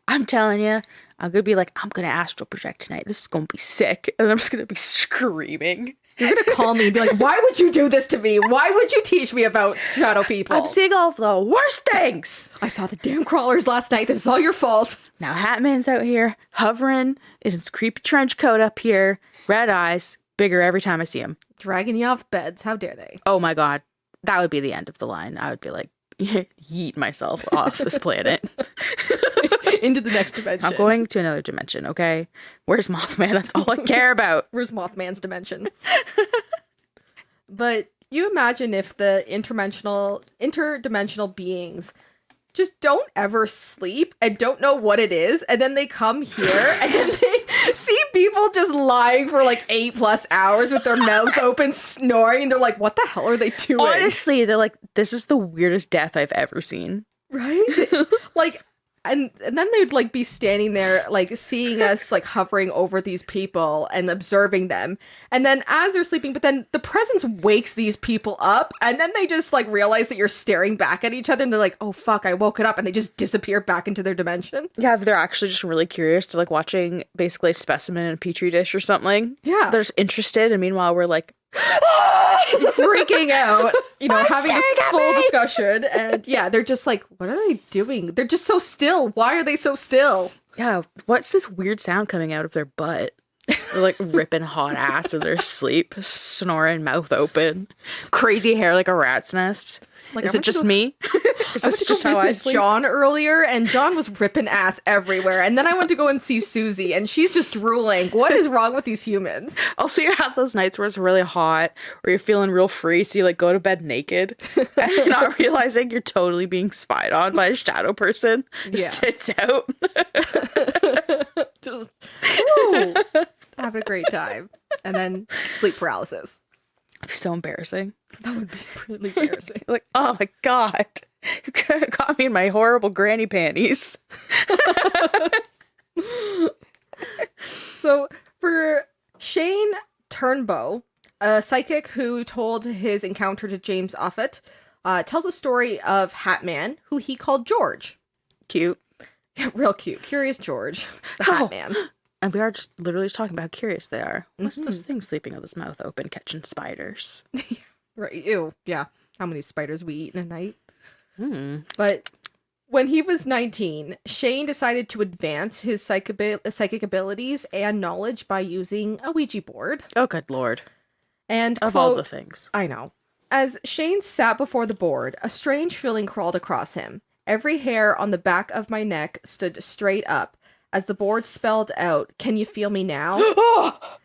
I'm telling you, I'm going to be like, I'm going to astral project tonight. This is going to be sick. And I'm just going to be screaming. You're going to call me and be like, why would you do this to me? Why would you teach me about shadow people? I'm seeing all of the worst things. I saw the damn crawlers last night. This is all your fault. Now Hat Man's out here hovering in his creepy trench coat up here. Red eyes, bigger every time I see him. Dragging you off beds. How dare they? Oh my god. That would be the end of the line. I would be like, yeet myself off this planet. Into the next dimension. I'm going to another dimension, okay? Where's Mothman? That's all I care about. Where's Mothman's dimension? But you imagine if the interdimensional beings just don't ever sleep and don't know what it is, and then they come here and then they see people just lying for like 8+ hours with their mouths open, snoring, and they're like, what the hell are they doing? Honestly, they're like, this is the weirdest death I've ever seen. Right? Like, and then they'd like be standing there like seeing us like hovering over these people and observing them, and then as they're sleeping, but then the presence wakes these people up, and then they just like realize that you're staring back at each other, and they're like, oh fuck, I woke it up, and they just disappear back into their dimension. Yeah, they're actually just really curious to like watching basically a specimen in a petri dish or something. Yeah, they're just interested, and meanwhile we're like freaking out, you know, having this full me? discussion, and yeah, they're just like, what are they doing? They're just so still. Why are they so still? Yeah, what's this weird sound coming out of their butt? They're like ripping hot ass in their sleep, snoring, mouth open, crazy hair like a rat's nest. Like, is it just me? Is this just how I sleep? John earlier, and John was ripping ass everywhere. And then I went to go and see Susie, and she's just drooling. What is wrong with these humans? Also, you have those nights where it's really hot, or you're feeling real free, so you like go to bed naked, and you're not realizing you're totally being spied on by a shadow person. Just tits out. Just having a great time, and then sleep paralysis. It'd be so embarrassing. That would be really embarrassing. Like, oh my god, you got me in my horrible granny panties. So for Shane Turnbow, a psychic who told his encounter to James Offutt, tells a story of Hat Man, who he called George. Cute. Yeah, real cute. Curious George, the Hat Man. And we are just literally just talking about how curious they are. What's this thing sleeping with his mouth open, catching spiders? Right. Ew. Yeah. How many spiders we eat in a night? But when he was 19, Shane decided to advance his psychic abilities and knowledge by using a Ouija board. Oh, good lord. And of quote, all the things. I know. As Shane sat before the board, a strange feeling crawled across him. Every hair on the back of my neck stood straight up as the board spelled out, "Can you feel me now?"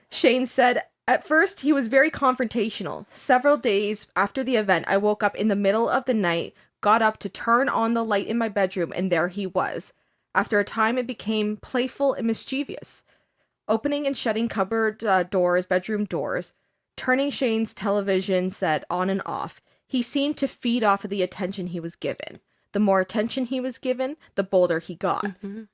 Shane said, at first he was very confrontational. Several days after the event, I woke up in the middle of the night, got up to turn on the light in my bedroom, and there he was. After a time, it became playful and mischievous. Opening and shutting cupboard doors, bedroom doors, turning Shane's television set on and off. He seemed to feed off of the attention he was given. The more attention he was given, the bolder he got.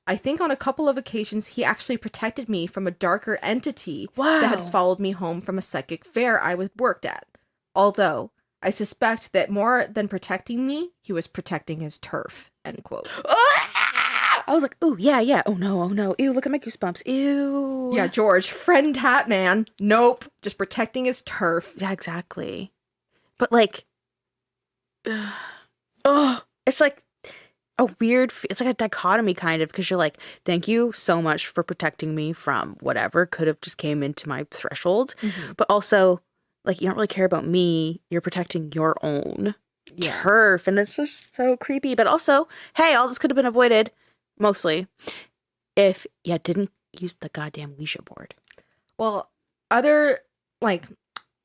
I think on a couple of occasions, he actually protected me from a darker entity that had followed me home from a psychic fair I worked at. Although, I suspect that more than protecting me, he was protecting his turf. End quote. I was like, oh, yeah. Oh, no. Ew, look at my goosebumps. Ew. Yeah, George, friend Hat Man. Nope. Just protecting his turf. Yeah, exactly. But like, oh, it's like, a weird, it's like a dichotomy kind of, because you're like, thank you so much for protecting me from whatever could have just came into my threshold. But also, like, you don't really care about me. You're protecting your own turf. And it's just so creepy. But also, hey, all this could have been avoided, mostly, if you didn't use the goddamn Ouija board. Well, other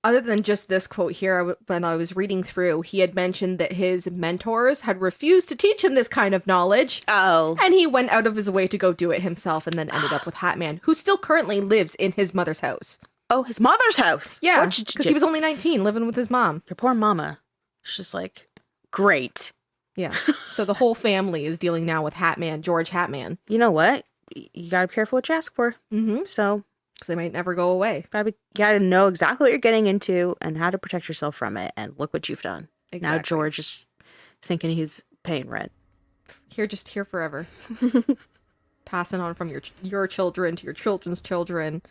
than just this quote here, when I was reading through, he had mentioned that his mentors had refused to teach him this kind of knowledge. Oh. And he went out of his way to go do it himself and then ended up with Hatman, who still currently lives in his mother's house. Oh, his mother's house. Yeah, because he was only 19, living with his mom. Your poor mama. She's just like, great. Yeah. So the whole family is dealing now with Hatman, George Hatman. You know what? You gotta be careful what you ask for. So... because they might never go away. You gotta know exactly what you're getting into and how to protect yourself from it. And look what you've done. Exactly. Now George is thinking he's paying rent. Just here forever. Passing on from your children to your children's children.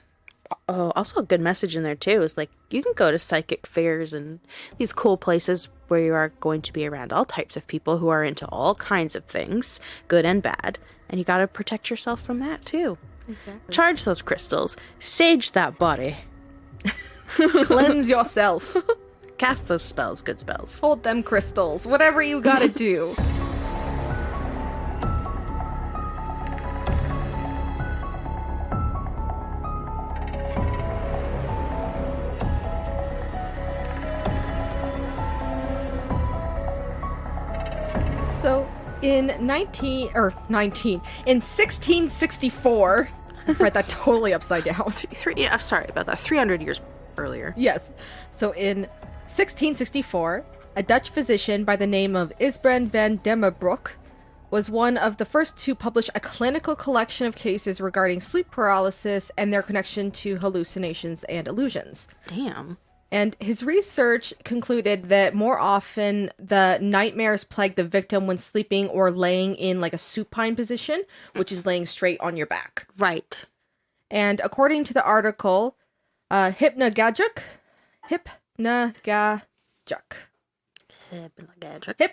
Oh, also a good message in there too is like, you can go to psychic fairs and these cool places where you are going to be around all types of people who are into all kinds of things, good and bad. And you gotta protect yourself from that too. Exactly. Charge those crystals. Sage that body. Cleanse yourself. Cast those spells. Good spells. Hold them crystals. Whatever you gotta do. So, in 1664, I read that totally upside down. I'm sorry about that. 300 years earlier. Yes. So, in 1664, a Dutch physician by the name of Isbrand van Demmerbroek was one of the first to publish a clinical collection of cases regarding sleep paralysis and their connection to hallucinations and illusions. Damn. And his research concluded that more often the nightmares plague the victim when sleeping or laying in like a supine position, which is laying straight on your back. Right. And according to the article, hypnagogic, that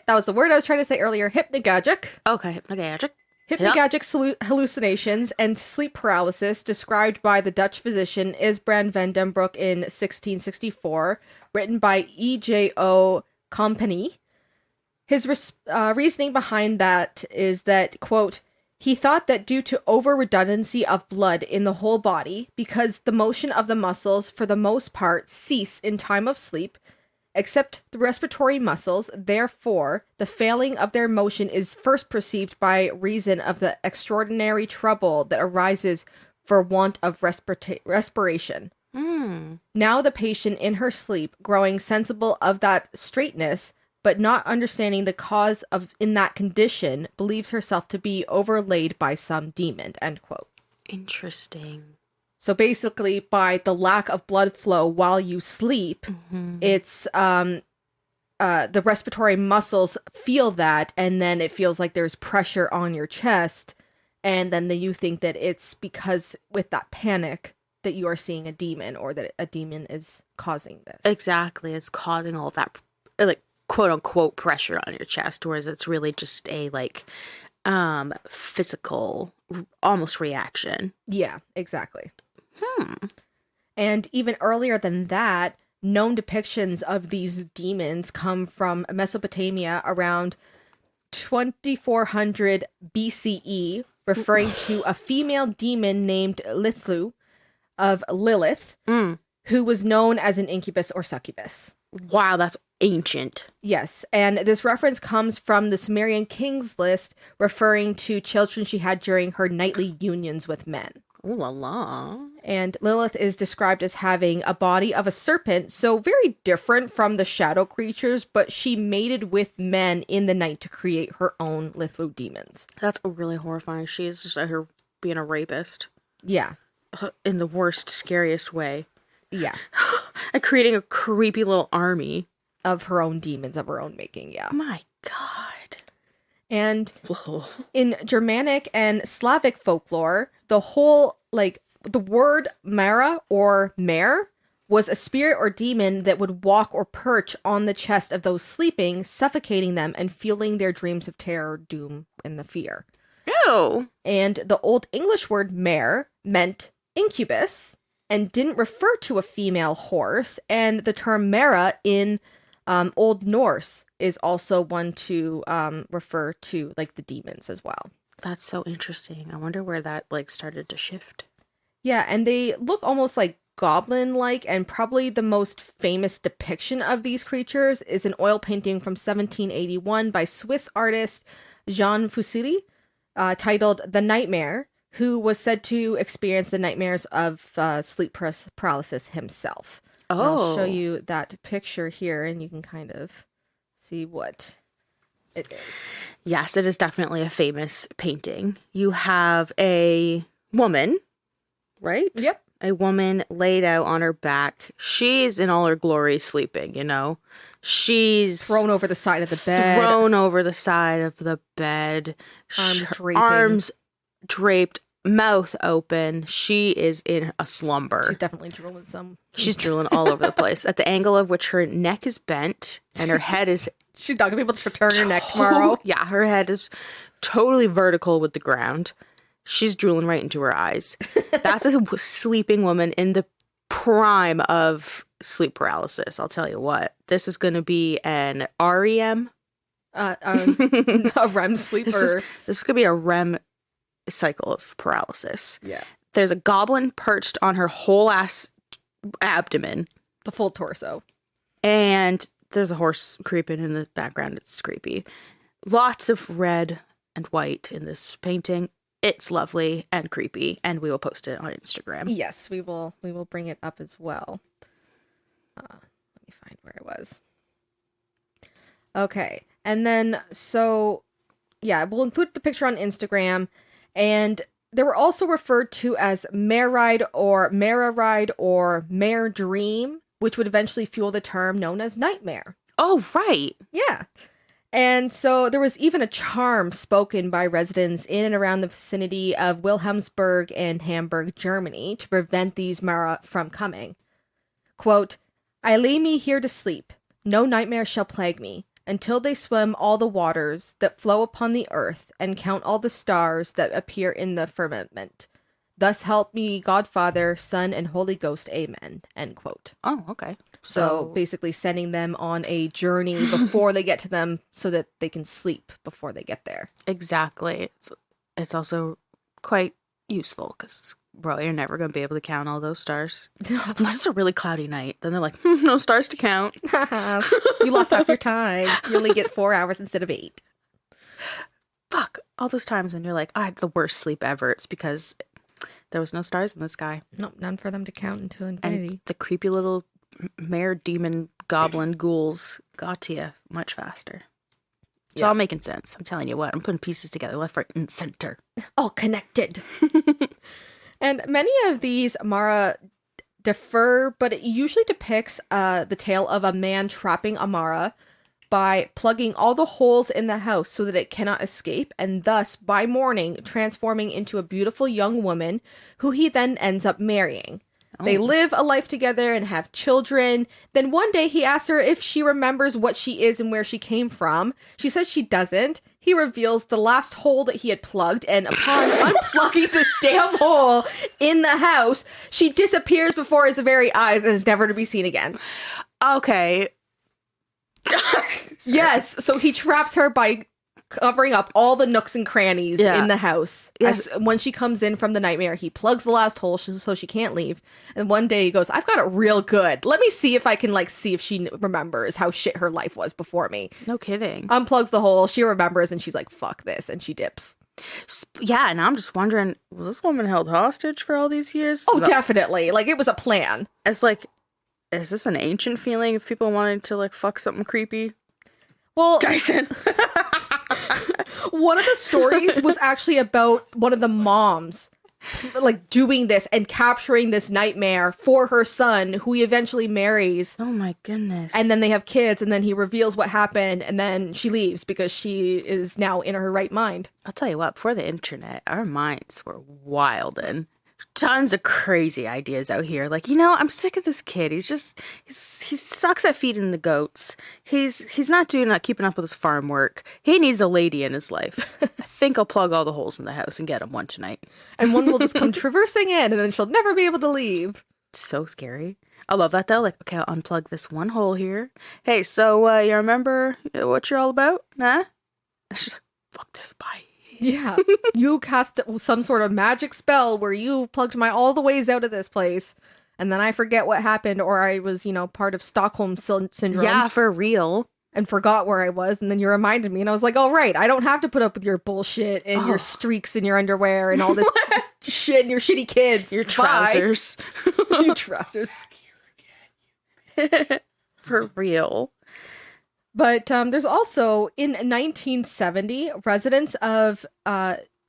was the word I was trying to say earlier, hypnagogic. Okay, hypnagogic. Hypnagogic hallucinations and sleep paralysis described by the Dutch physician Isbrand van den Broek in 1664, written by E.J.O. Company. His reasoning behind that is that, quote, he thought that due to over-redundancy of blood in the whole body, because the motion of the muscles, for the most part, cease in time of sleep, except the respiratory muscles, therefore, the failing of their motion is first perceived by reason of the extraordinary trouble that arises for want of respiration. Now the patient in her sleep, growing sensible of that straightness, but not understanding the cause of in that condition, believes herself to be overlaid by some demon, end quote. Interesting. So basically, by the lack of blood flow while you sleep, it's the respiratory muscles feel that, and then it feels like there's pressure on your chest, and then you think that it's because with that panic that you are seeing a demon, or that a demon is causing this. Exactly. It's causing all of that, like, quote unquote pressure on your chest, whereas it's really just a like physical almost reaction. Yeah, exactly. And even earlier than that, known depictions of these demons come from Mesopotamia around 2400 BCE, referring to a female demon named Lithlu of Lilith, who was known as an incubus or succubus. Wow, that's ancient. Yes, and this reference comes from the Sumerian king's list, referring to children she had during her nightly unions with men. Ooh la la. And Lilith is described as having a body of a serpent, so very different from the shadow creatures, but she mated with men in the night to create her own Lithlu demons. That's really horrifying. She is just out here being a rapist. Yeah. In the worst, scariest way. Yeah. And creating a creepy little army. Of her own demons, of her own making, yeah. My God. And Whoa. in Germanic and Slavic folklore, the whole, like, the word Mara or mare was a spirit or demon that would walk or perch on the chest of those sleeping, suffocating them and fueling their dreams of terror, doom, and the fear. Ew. And the Old English word mare meant incubus and didn't refer to a female horse. And the term mara in Old Norse is also one to refer to like the demons as well. That's so interesting. I wonder where that like started to shift. Yeah, and they look almost like goblin-like, and probably the most famous depiction of these creatures is an oil painting from 1781 by Swiss artist Jean Fuseli, titled The Nightmare, who was said to experience the nightmares of sleep paralysis himself. And I'll show you that picture here, and you can kind of see what it is. Yes, it is definitely a famous painting. You have a woman, right? Yep. A woman laid out on her back. She's in all her glory sleeping, you know. She's Thrown over the side of the bed. Thrown over the side of the bed. Arms draping. Arms draped, mouth open. She is in a slumber. She's definitely drooling some. She's drooling all over the place. At the angle of which her neck is bent and her head is... She's not going to be able to turn her neck tomorrow. Yeah, her head is totally vertical with the ground. She's drooling right into her eyes. That's a sleeping woman in the prime of sleep paralysis. I'll tell you what. This is going to be an REM. A REM sleep. This is going to be a REM cycle of paralysis. Yeah. There's a goblin perched on her whole ass abdomen. The full torso. And there's a horse creeping in the background. It's creepy. Lots of red and white in this painting. It's lovely and creepy, and we will post it on Instagram. Yes, we will bring it up as well. Let me find where it was. Okay. And then, so, yeah, we'll include the picture on Instagram. And they were also referred to as mare ride or mare dream, which would eventually fuel the term known as nightmare. Oh, right. Yeah. And so there was even a charm spoken by residents in and around the vicinity of Wilhelmsburg and Hamburg, Germany, to prevent these mara from coming. Quote, I lay me here to sleep. No nightmare shall plague me, until they swim all the waters that flow upon the earth, and count all the stars that appear in the firmament. Thus help me God Father, Son, and Holy Ghost. Amen. End quote. Oh, okay. So basically sending them on a journey before they get to them so that they can sleep before they get there. Exactly. It's also quite useful because, bro, you're never going to be able to count all those stars. Unless it's a really cloudy night. Then they're like, no stars to count. You lost half your time. You only get 4 hours instead of 8. Fuck. All those times when you're like, I had the worst sleep ever. It's because there was no stars in the sky. Nope, none for them to count into infinity. And the creepy little mare demon goblin ghouls got to you much faster. It's all making sense. I'm telling you what. I'm putting pieces together left, right, and center. All connected. And many of these Mara differ, but it usually depicts the tale of a man trapping a Mara by plugging all the holes in the house so that it cannot escape, and thus, by morning, transforming into a beautiful young woman who he then ends up marrying. They live a life together and have children. Then one day he asks her if she remembers what she is and where she came from. She says she doesn't. He reveals the last hole that he had plugged, and upon unplugging this damn hole in the house, she disappears before his very eyes and is never to be seen again. Okay. Yes, so he traps her by covering up all the nooks and crannies in the house. Yes. When she comes in from the nightmare, he plugs the last hole so she can't leave. And one day he goes, I've got it real good. Let me see if I can, see if she remembers how shit her life was before me. No kidding. Unplugs the hole, she remembers, and she's like, fuck this, and she dips. Yeah, and I'm just wondering, was this woman held hostage for all these years? Oh, definitely. It was a plan. It's like, is this an ancient feeling if people wanted to, fuck something creepy? Well, Dyson. One of the stories was actually about one of the moms doing this and capturing this nightmare for her son, who he eventually marries. Oh my goodness. And then they have kids, and then he reveals what happened, and then she leaves because she is now in her right mind. I'll tell you what, before the internet, our minds were wild, and tons of crazy ideas out here. Like, I'm sick of this kid. He sucks at feeding the goats. He's not keeping up with his farm work. He needs a lady in his life. I think I'll plug all the holes in the house and get him one tonight. And one will just come traversing in, and then she'll never be able to leave. It's so scary. I love that though. Like, okay, I'll unplug this one hole here. Hey, so you remember what you're all about? Nah? It's just like, fuck this, bye. Yeah. You cast some sort of magic spell where you plugged all the ways out of this place. And then I forget what happened, or I was, part of Stockholm syndrome. Yeah, for real. And forgot where I was. And then you reminded me, and I was like, oh, right. I don't have to put up with your bullshit and your streaks in your underwear and all this shit and your shitty kids. Your trousers. Your trousers. For real. But there's also, in 1970, residents of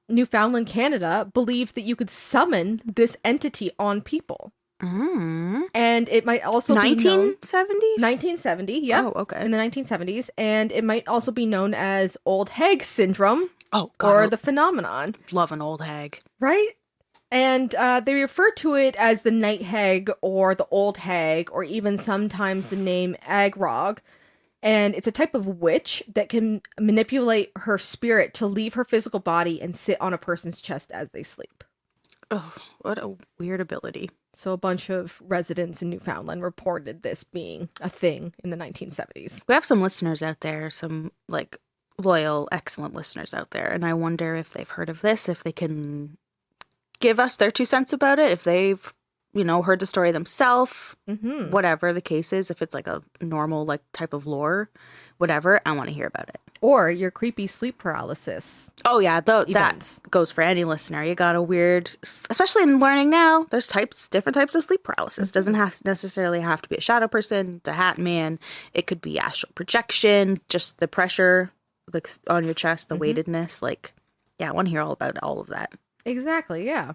Newfoundland, Canada, believed that you could summon this entity on people. Mm. And it might also be 1970s? 1970, yeah. Oh, okay. In the 1970s. And it might also be known as Old Hag Syndrome. Oh, God. Or the phenomenon. Love an old hag. Right? And they refer to it as the night hag or the old hag, or even sometimes the name Agrog. And it's a type of witch that can manipulate her spirit to leave her physical body and sit on a person's chest as they sleep. Oh, what a weird ability. So a bunch of residents in Newfoundland reported this being a thing in the 1970s. We have some listeners out there, some loyal, excellent listeners out there. And I wonder if they've heard of this, if they can give us their 2 cents about it, if they've heard the story themselves, whatever the case is, if it's like a normal type of lore, whatever, I want to hear about it. Or your creepy sleep paralysis. Oh yeah, that goes for any listener. You got a weird, especially in learning now, there's different types of sleep paralysis. Doesn't necessarily have to be a shadow person, the Hat Man. It could be astral projection, just the pressure on your chest, the weightedness. I want to hear all about all of that. Exactly, yeah.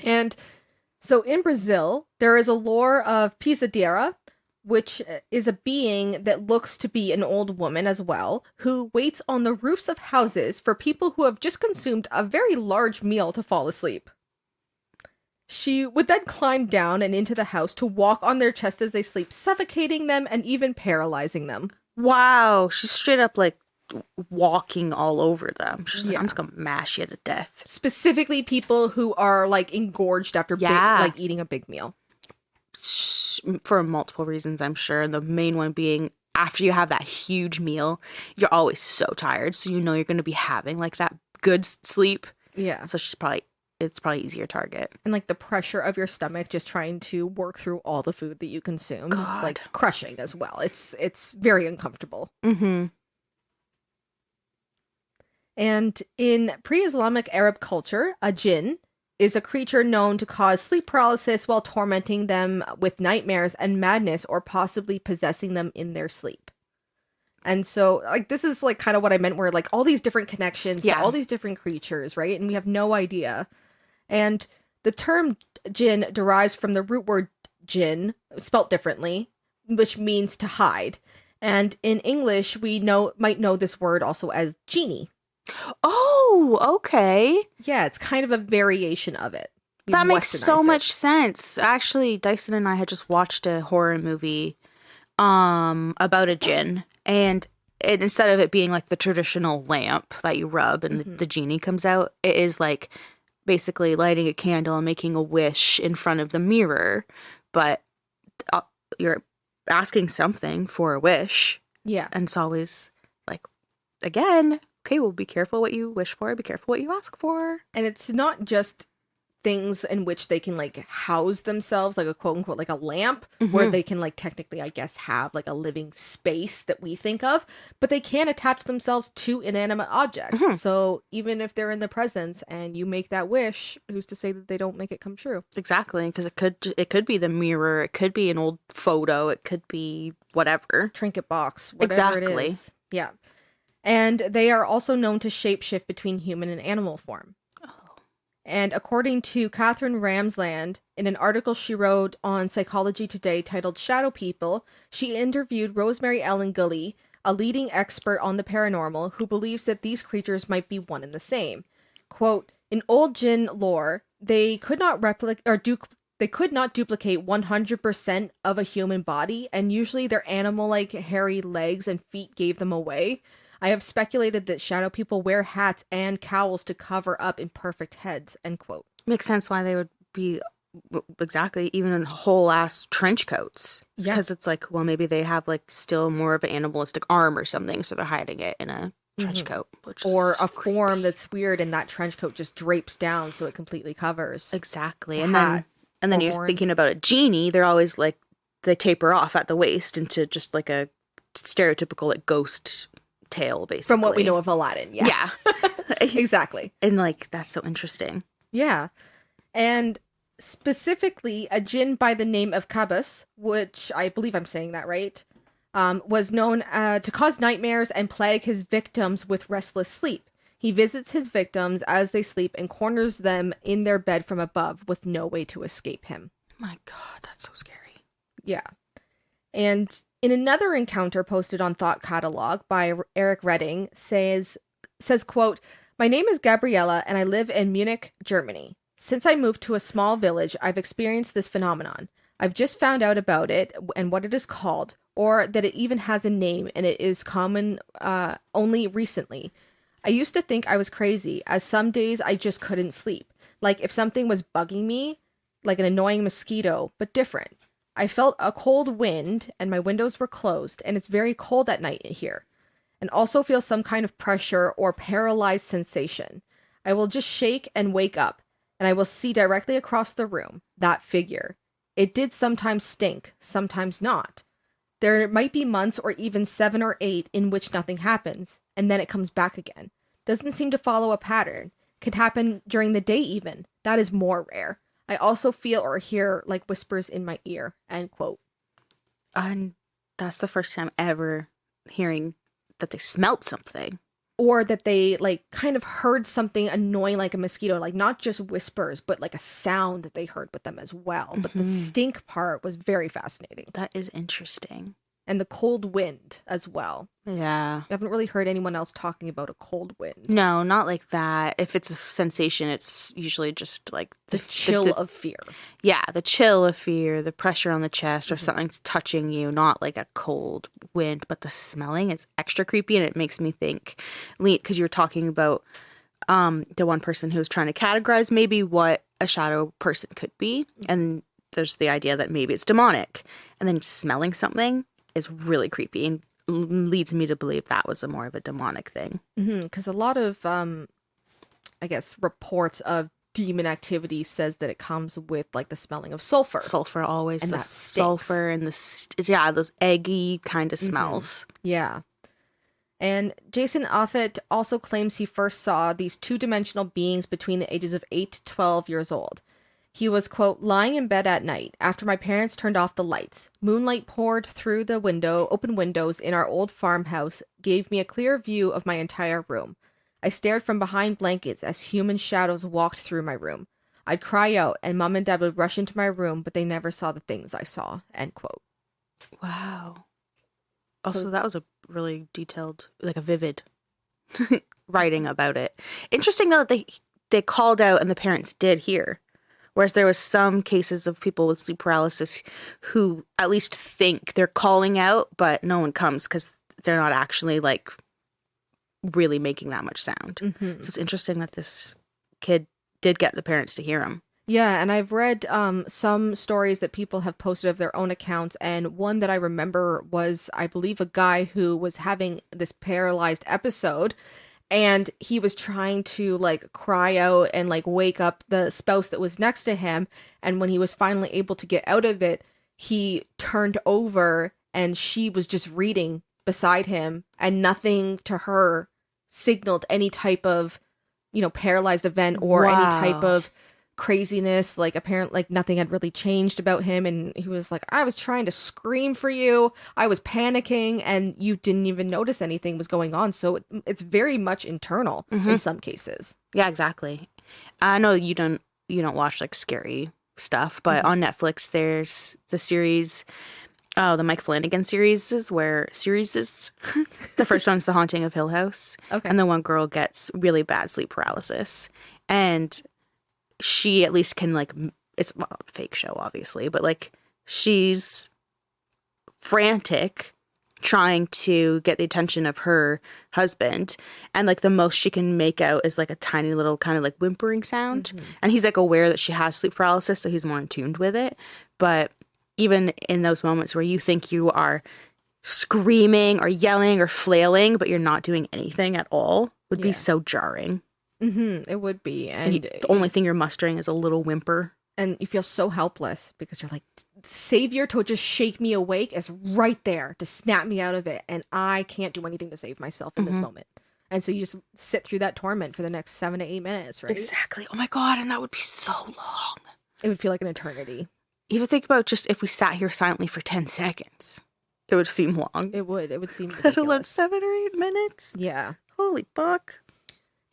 And so in Brazil, there is a lore of Pisadeira, which is a being that looks to be an old woman as well, who waits on the roofs of houses for people who have just consumed a very large meal to fall asleep. She would then climb down and into the house to walk on their chest as they sleep, suffocating them and even paralyzing them. Wow, she's straight up walking all over them. She's like, I'm just gonna mash you to death. Specifically people who are engorged after eating a big meal. For multiple reasons, I'm sure. And the main one being, after you have that huge meal, you're always so tired. So you're going to be having that good sleep. Yeah. So it's probably easier target. And the pressure of your stomach just trying to work through all the food that you consume is crushing as well. It's very uncomfortable. Mm-hmm. And in pre-Islamic Arab culture, a jinn is a creature known to cause sleep paralysis while tormenting them with nightmares and madness, or possibly possessing them in their sleep. And so, this is kind of what I meant, where all these different connections to all these different creatures, right? And we have no idea. And the term jinn derives from the root word jinn, spelt differently, which means to hide. And in English, we might know this word also as genie. Oh, okay. Yeah, it's kind of a variation of it. That makes so much sense. Actually, Dyson and I had just watched a horror movie about a jinn, and instead of it being the traditional lamp that you rub and the genie comes out, it is basically lighting a candle and making a wish in front of the mirror, but you're asking something for a wish. Yeah. And it's always again, okay, well, be careful what you wish for. Be careful what you ask for. And it's not just things in which they can house themselves, a quote unquote a lamp, where they can technically, I guess, have a living space that we think of, but they can attach themselves to inanimate objects. So even if they're in the presence and you make that wish, who's to say that they don't make it come true? Exactly, because it could be the mirror, it could be an old photo, it could be whatever trinket box, whatever it is. Yeah. And they are also known to shapeshift between human and animal form. Oh. And according to Catherine Ramsland, in an article she wrote on Psychology Today titled Shadow People, she interviewed Rosemary Ellen Gulley, a leading expert on the paranormal, who believes that these creatures might be one and the same. Quote, in old jinn lore, they could not replicate they could not duplicate 100% of a human body, and usually their animal-like hairy legs and feet gave them away. I have speculated that shadow people wear hats and cowls to cover up imperfect heads, end quote. Makes sense why they would be exactly even in whole ass trench coats. Yeah. Because it's like, well, maybe they have like still more of an animalistic arm or something, so they're hiding it in a trench coat. Which Or is a creepy. form that's weird and that trench coat just drapes down so it completely covers. Exactly. the And hat then or you're horns. thinking about a genie, they're always like, they taper off at the waist into just like a stereotypical like ghost tail, basically. From what we know of Aladdin, yeah. Yeah. Exactly. And like, that's so interesting. Yeah. And specifically, a jinn by the name of Kabus, which I believe I'm saying that right, was known to cause nightmares and plague his victims with restless sleep. He visits his victims as they sleep and corners them in their bed from above with no way to escape him. My God, that's so scary. Yeah. And in another encounter posted on Thought Catalog by Eric Redding says, quote, "My name is Gabriella and I live in Munich, Germany. Since I moved to a small village, I've experienced this phenomenon. I've just found out about it and what it is called, or that it even has a name, and it is common only recently. I used to think I was crazy, as some days I just couldn't sleep. Like if something was bugging me, like an annoying mosquito, but different. I felt a cold wind and my windows were closed, and it's very cold at night here. And also feel some kind of pressure or paralyzed sensation. I will just shake and wake up, and I will see directly across the room, that figure. It did sometimes stink, sometimes not. There might be months or even 7 or 8 in which nothing happens, and then it comes back again. Doesn't seem to follow a pattern. Could happen during the day even. That is more rare. I also feel or hear like whispers in my ear," end quote. And that's the first time ever hearing that they smelt something. Or that they like kind of heard something annoying like a mosquito, like not just whispers, but like a sound that they heard with them as well. But the stink part was very fascinating. That is interesting. And the cold wind as well. Yeah. I haven't really heard anyone else talking about a cold wind. No, not like that. If it's a sensation, it's usually just like The chill of fear. Yeah, the chill of fear, the pressure on the chest, or something's touching you, not like a cold wind. But the smelling is extra creepy, and it makes me think, because you were talking about the one person who was trying to categorize maybe what a shadow person could be. And there's the idea that maybe it's demonic. And then smelling something is really creepy and leads me to believe that was more of a demonic thing. Because a lot of, I guess, reports of demon activity says that it comes with like the smelling of sulfur. Sulfur always, And the that stinks. sulfur and those eggy kind of smells. Yeah. And Jason Offit also claims he first saw these two-dimensional beings between the ages of 8 to 12 years old. He was, quote, "lying in bed at night after my parents turned off the lights. Moonlight poured through the open windows in our old farmhouse, gave me a clear view of my entire room. I stared from behind blankets as human shadows walked through my room. I'd cry out, and Mom and Dad would rush into my room, but they never saw the things I saw," end quote. Wow. Also, that was a really detailed, like a vivid writing about it. Interesting though that they called out and the parents did hear. Whereas there was some cases of people with sleep paralysis who at least think they're calling out, but no one comes because they're not actually like really making that much sound. So it's interesting that this kid did get the parents to hear him. Yeah, and I've read some stories that people have posted of their own accounts, and one that I remember was, I believe, a guy who was having this paralyzed episode, and he was trying to like cry out and like wake up the spouse that was next to him, and when he was finally able to get out of it, he turned over and she was just reading beside him, and nothing to her signaled any type of, paralyzed event or any type of craziness. Like apparently like nothing had really changed about him, and he was like, "I was trying to scream for you, I was panicking, and you didn't even notice anything was going on." So it's very much internal in some cases. Yeah, exactly. I know you don't watch like scary stuff, but on Netflix there's the series, the Mike Flanagan series. The first one's The Haunting of Hill House. Okay. And the one girl gets really bad sleep paralysis, and she at least can, like, it's a fake show, obviously, but, like, she's frantic trying to get the attention of her husband, and, like, the most she can make out is, like, a tiny little kind of, like, whimpering sound. And he's, like, aware that she has sleep paralysis, so he's more in tune with it. But even in those moments where you think you are screaming or yelling or flailing, but you're not doing anything at all, would be so jarring. It would be. And the only thing you're mustering is a little whimper. And you feel so helpless because you're like, savior to just shake me awake is right there to snap me out of it. And I can't do anything to save myself in this moment. And so you just sit through that torment for the next 7 to 8 minutes, right? Exactly. Oh my God. And that would be so long. It would feel like an eternity. Even think about just if we sat here silently for 10 seconds, it would seem long. It would seem Let alone ridiculous. 7 or 8 minutes. Yeah. Holy fuck.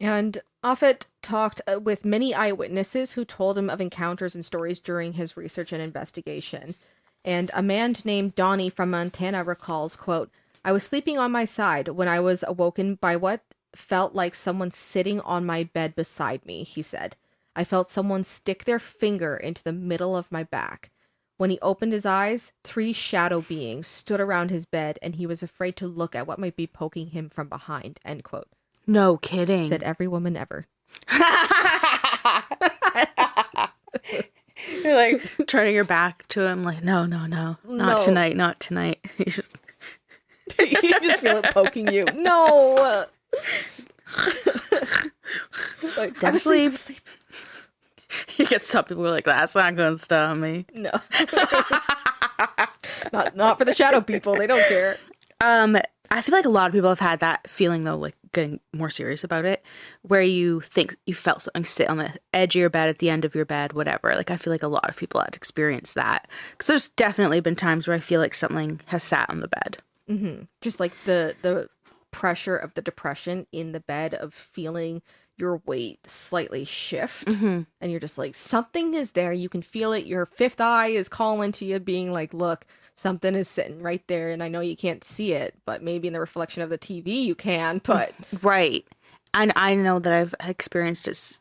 And Offit talked with many eyewitnesses who told him of encounters and stories during his research and investigation. And a man named Donnie from Montana recalls, quote, "I was sleeping on my side when I was awoken by what felt like someone sitting on my bed beside me," he said. "I felt someone stick their finger into the middle of my back. When he opened his eyes, 3 shadow beings stood around his bed, and he was afraid to look at what might be poking him from behind," end quote. No kidding. Said every woman ever. You're like turning your back to him, like, no. Not tonight, not tonight. You just feel it poking you. No. Like, I'm asleep. You get some people who are like, that's not going to stop me. No. not for the shadow people. They don't care. I feel like a lot of people have had that feeling, though, like getting more serious about it, where you think you felt something sit on the edge of your bed, at the end of your bed, whatever. Like, I feel like a lot of people had experienced that. Because there's definitely been times where I feel like something has sat on the bed. Mm-hmm. Just like the pressure of the depression in the bed, of feeling your weight slightly shift. And you're just like, something is there. You can feel it. Your fifth eye is calling to you, being like, look, something is sitting right there, and I know you can't see it, but maybe in the reflection of the TV you can, but... Right. And I know that I've experienced it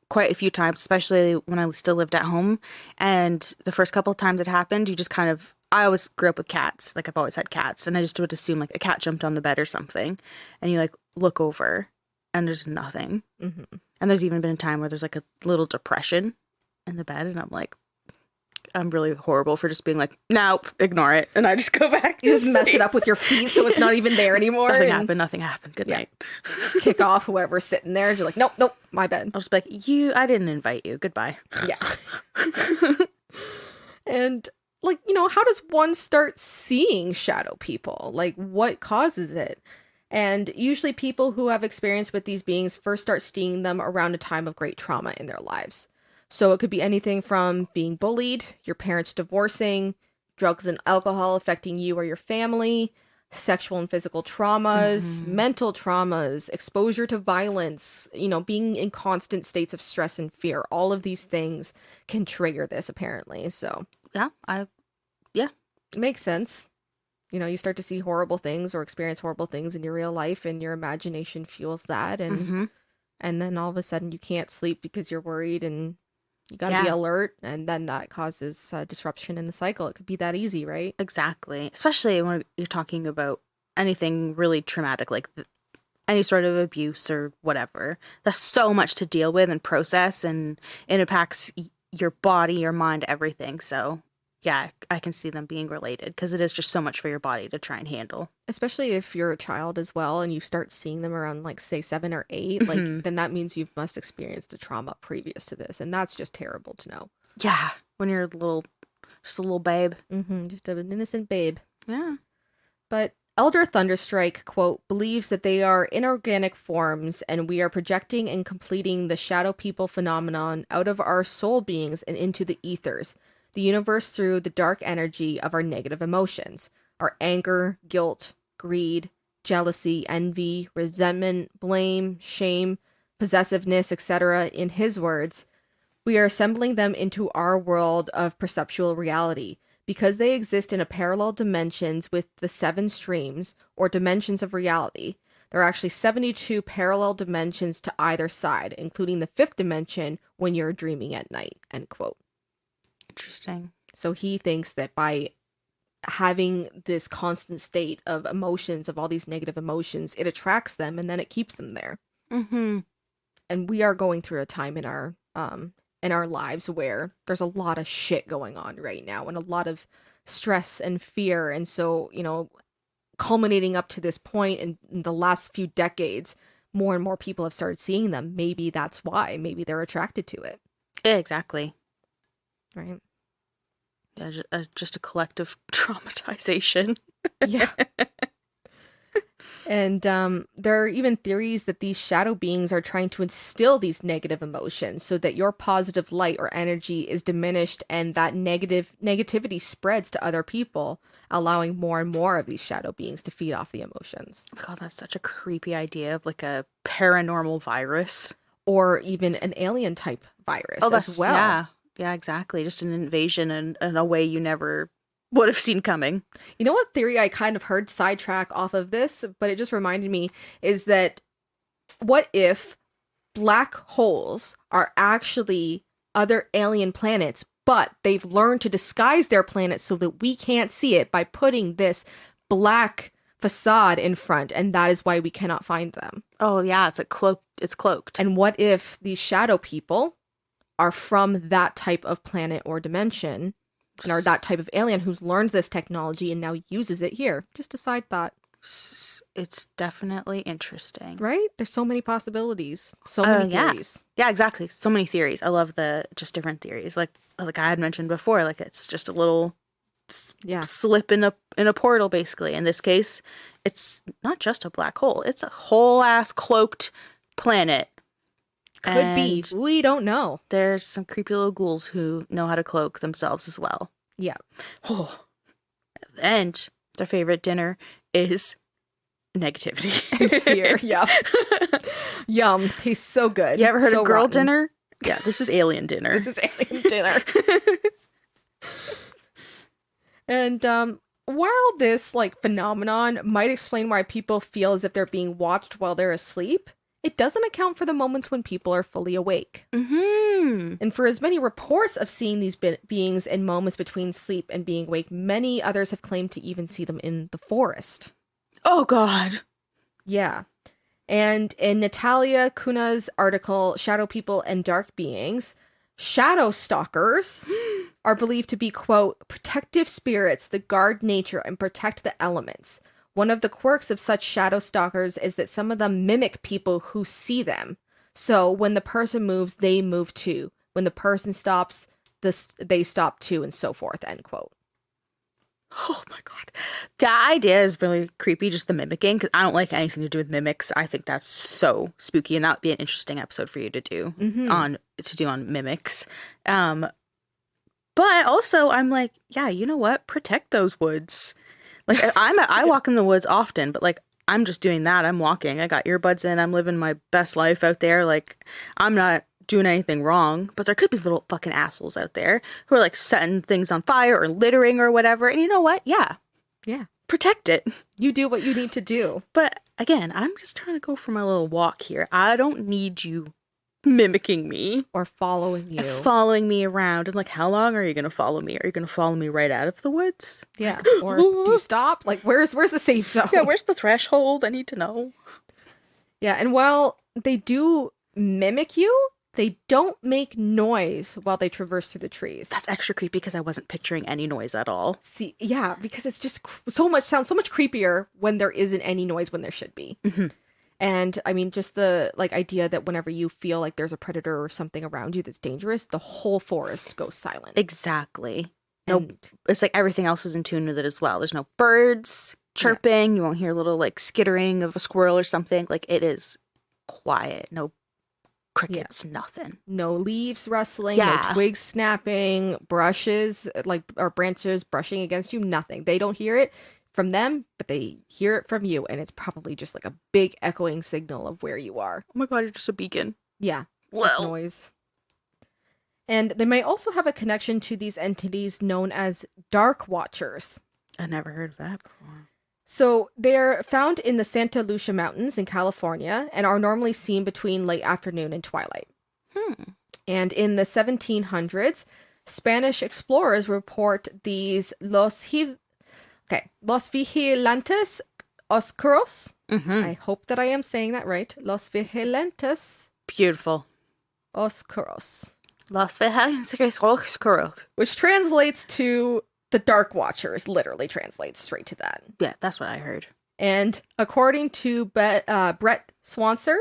quite a few times, especially when I still lived at home. And the first couple of times it happened, you just kind of... I always grew up with cats. Like, I've always had cats. And I just would assume, like, a cat jumped on the bed or something. And you, like, look over, and there's nothing. And there's even been a time where there's, like, a little depression in the bed, and I'm like... I'm really horrible for just being like, nope, ignore it. And I just go back. You just mess it up with your feet so it's not even there anymore. Nothing happened. Good night. Kick off whoever's sitting there. And you're like, nope, my bed. I'll just be like, I didn't invite you. Goodbye. Yeah. And, like, how does one start seeing shadow people? Like, what causes it? And usually people who have experience with these beings first start seeing them around a time of great trauma in their lives. So it could be anything from being bullied, your parents divorcing, drugs and alcohol affecting you or your family, sexual and physical traumas, mental traumas, exposure to violence, being in constant states of stress and fear. All of these things can trigger this, apparently. So Yeah. it makes sense. You start to see horrible things or experience horrible things in your real life, and your imagination fuels that. And then all of a sudden you can't sleep because you're worried, and you gotta be alert, and then that causes disruption in the cycle. It could be that easy, right? Exactly. Especially when you're talking about anything really traumatic, like any sort of abuse or whatever. There's so much to deal with and process, and it impacts your body, your mind, everything. So, yeah, I can see them being related, because it is just so much for your body to try and handle. Especially if you're a child as well, and you start seeing them around, like, say 7 or 8, like, then that means you must experienced a trauma previous to this, and that's just terrible to know. Yeah, when you're just a little babe. Just an innocent babe. Yeah. But Elder Thunderstrike, quote, believes that they are inorganic forms, and we are projecting and completing the shadow people phenomenon out of our soul beings and into the ethers, the universe, through the dark energy of our negative emotions, our anger, guilt, greed, jealousy, envy, resentment, blame, shame, possessiveness, etc. In his words, we are assembling them into our world of perceptual reality, because they exist in a parallel dimensions with the 7 streams or dimensions of reality. There are actually 72 parallel dimensions to either side, including the fifth dimension when you're dreaming at night, end quote. Interesting. So he thinks that by having this constant state of emotions, of all these negative emotions, it attracts them and then it keeps them there. Mm-hmm. And we are going through a time in our lives where there's a lot of shit going on right now and a lot of stress and fear. And so, you know, culminating up to this point in the last few decades, more and more people have started seeing them. Maybe that's why. Maybe they're attracted to it. Yeah, exactly. Right. Yeah, just a collective traumatization. Yeah. And there are even theories that these shadow beings are trying to instill these negative emotions so that your positive light or energy is diminished and that negativity spreads to other people, allowing more and more of these shadow beings to feed off the emotions. Oh my God, that's such a creepy idea of like a paranormal virus. Or even an alien type virus as well. Yeah. Yeah, exactly. Just an invasion in a way you never would have seen coming. You know what theory I kind of heard sidetrack off of this, but it just reminded me, is that what if black holes are actually other alien planets, but they've learned to disguise their planet so that we can't see it by putting this black facade in front, and that is why we cannot find them. Oh yeah, it's cloaked. And what if these shadow people are from that type of planet or dimension, and are that type of alien who's learned this technology and now uses it here? Just a side thought. It's definitely interesting. Right? There's so many possibilities. So many theories. Yeah, exactly. So many theories. I love the just different theories. Like I had mentioned before, like it's just a little slip in a portal, basically. In this case, it's not just a black hole. It's a whole ass cloaked planet. Could be. We don't know. There's some creepy little ghouls who know how to cloak themselves as well. Yeah. Oh. And their favorite dinner is negativity. And fear. Yeah. Yum. Tastes so good. You ever heard of girl rotten. dinner? Yeah, this is alien dinner. This is alien dinner. And while this phenomenon might explain why people feel as if they're being watched while they're asleep, it doesn't account for the moments when people are fully awake. Mm-hmm. And for as many reports of seeing these beings in moments between sleep and being awake, many others have claimed to even see them in the forest. Oh, God. Yeah. And in Natalia Kuna's article, Shadow People and Dark Beings, shadow stalkers are believed to be, quote, protective spirits that guard nature and protect the elements. One of the quirks of such shadow stalkers is that some of them mimic people who see them. So when the person moves, they move too. When the person stops, they stop too, and so forth, end quote. Oh my God. That idea is really creepy, just the mimicking, because I don't like anything to do with mimics. I think that's so spooky, and that would be an interesting episode for you to do on mimics. But also, I'm like, yeah, you know what? Protect those woods. Like, I walk in the woods often, but I'm just doing that. I'm walking. I got earbuds in. I'm living my best life out there. Like, I'm not doing anything wrong, but there could be little fucking assholes out there who are setting things on fire or littering or whatever. And you know what? Yeah. Protect it. You do what you need to do. But again, I'm just trying to go for my little walk here. I don't need you mimicking me or following you, following me around. And how long are you going to follow me? Are you going to follow me right out of the woods? Yeah. Or do you stop? Where's the safe zone? Yeah, where's the threshold? I need to know. Yeah, and while they do mimic you, they don't make noise while they traverse through the trees. That's extra creepy because I wasn't picturing any noise at all. See, yeah, because it's just sounds so much creepier when there isn't any noise when there should be. Mm-hmm. And I mean, just the idea that whenever you feel like there's a predator or something around you that's dangerous, the whole forest goes silent. Exactly. No, it's everything else is in tune with it as well. There's no birds chirping. Yeah. You won't hear a little skittering of a squirrel or something. It is quiet. No crickets, nothing. No leaves rustling, no twigs snapping, brushes, or branches brushing against you, nothing. They don't hear it from them, but they hear it from you, and it's probably just a big echoing signal of where you are. Oh my God, you're just a beacon. Yeah. Noise. And they may also have a connection to these entities known as dark watchers. I never heard of that before. So they're found in the Santa Lucia Mountains in California and are normally seen between late afternoon and twilight. And in the 1700s, Spanish explorers report these Los Vigilantes Oscuros. I hope that I am saying that right. Los Vigilantes Beautiful. Oscuros. Los Vigilantes. Which translates to the Dark Watchers, literally translates straight to that. Yeah, that's what I heard. And according to Brett Swanser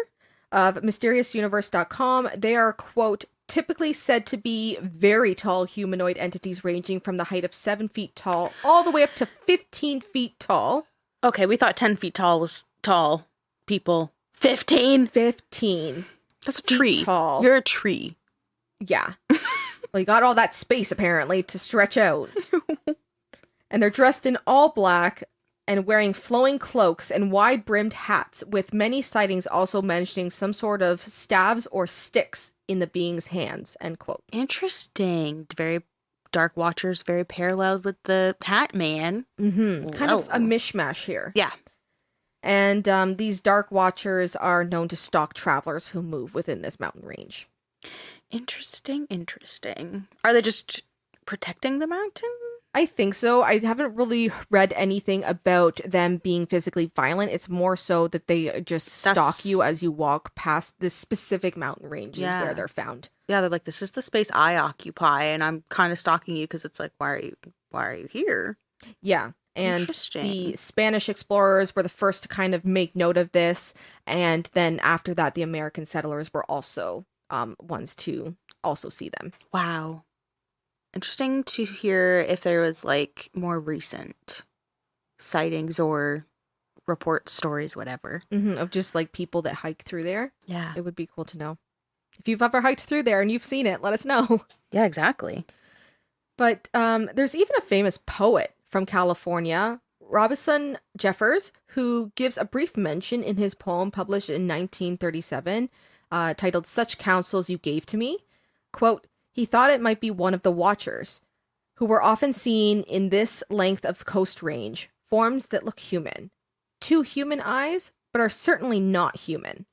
of MysteriousUniverse.com, they are, quote, typically said to be very tall humanoid entities ranging from the height of 7 feet tall all the way up to 15 feet tall. Okay, we thought 10 feet tall was tall people. 15? 15. That's a tree. Tall. You're a tree. Yeah. Well, you got all that space, apparently, to stretch out. And they're dressed in all black and wearing flowing cloaks and wide-brimmed hats, with many sightings also mentioning some sort of staves or sticks in the being's hands, end quote. Interesting. Very Dark Watchers, very paralleled with the Hat Man. Kind of a mishmash here. Yeah. And these Dark Watchers are known to stalk travelers who move within this mountain range. Interesting. Are they just protecting the mountain? I think so. I haven't really read anything about them being physically violent. It's more so that they just stalk you as you walk past this specific mountain range is where they're found. Yeah, they're like, this is the space I occupy, and I'm kind of stalking you because it's like, why are you here? Yeah. And the Spanish explorers were the first to kind of make note of this. And then after that, the American settlers were also ones to also see them. Wow. Interesting to hear if there was like more recent sightings or report stories, whatever. Of just like people that hike through there. Yeah. It would be cool to know. If you've ever hiked through there and you've seen it, let us know. Yeah, exactly. But there's even a famous poet from California, Robinson Jeffers, who gives a brief mention in his poem published in 1937, titled Such Counsels You Gave to Me. Quote, he thought it might be one of the Watchers, who were often seen in this length of coast range, forms that look human. 2 human eyes, but are certainly not human.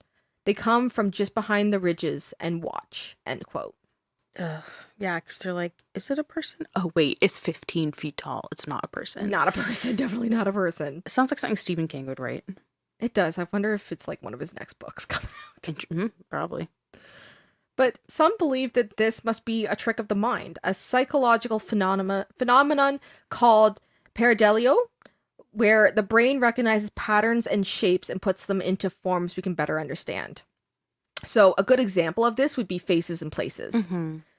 They come from just behind the ridges and watch, end quote. Ugh. Yeah, because they're like, is it a person? Oh, wait, it's 15 feet tall. It's not a person. Not a person. Definitely not a person. It sounds like something Stephen King would write. It does. I wonder if it's like one of his next books coming out. Probably. But some believe that this must be a trick of the mind, a psychological phenomenon called pareidolia, where the brain recognizes patterns and shapes and puts them into forms we can better understand. So a good example of this would be faces and places.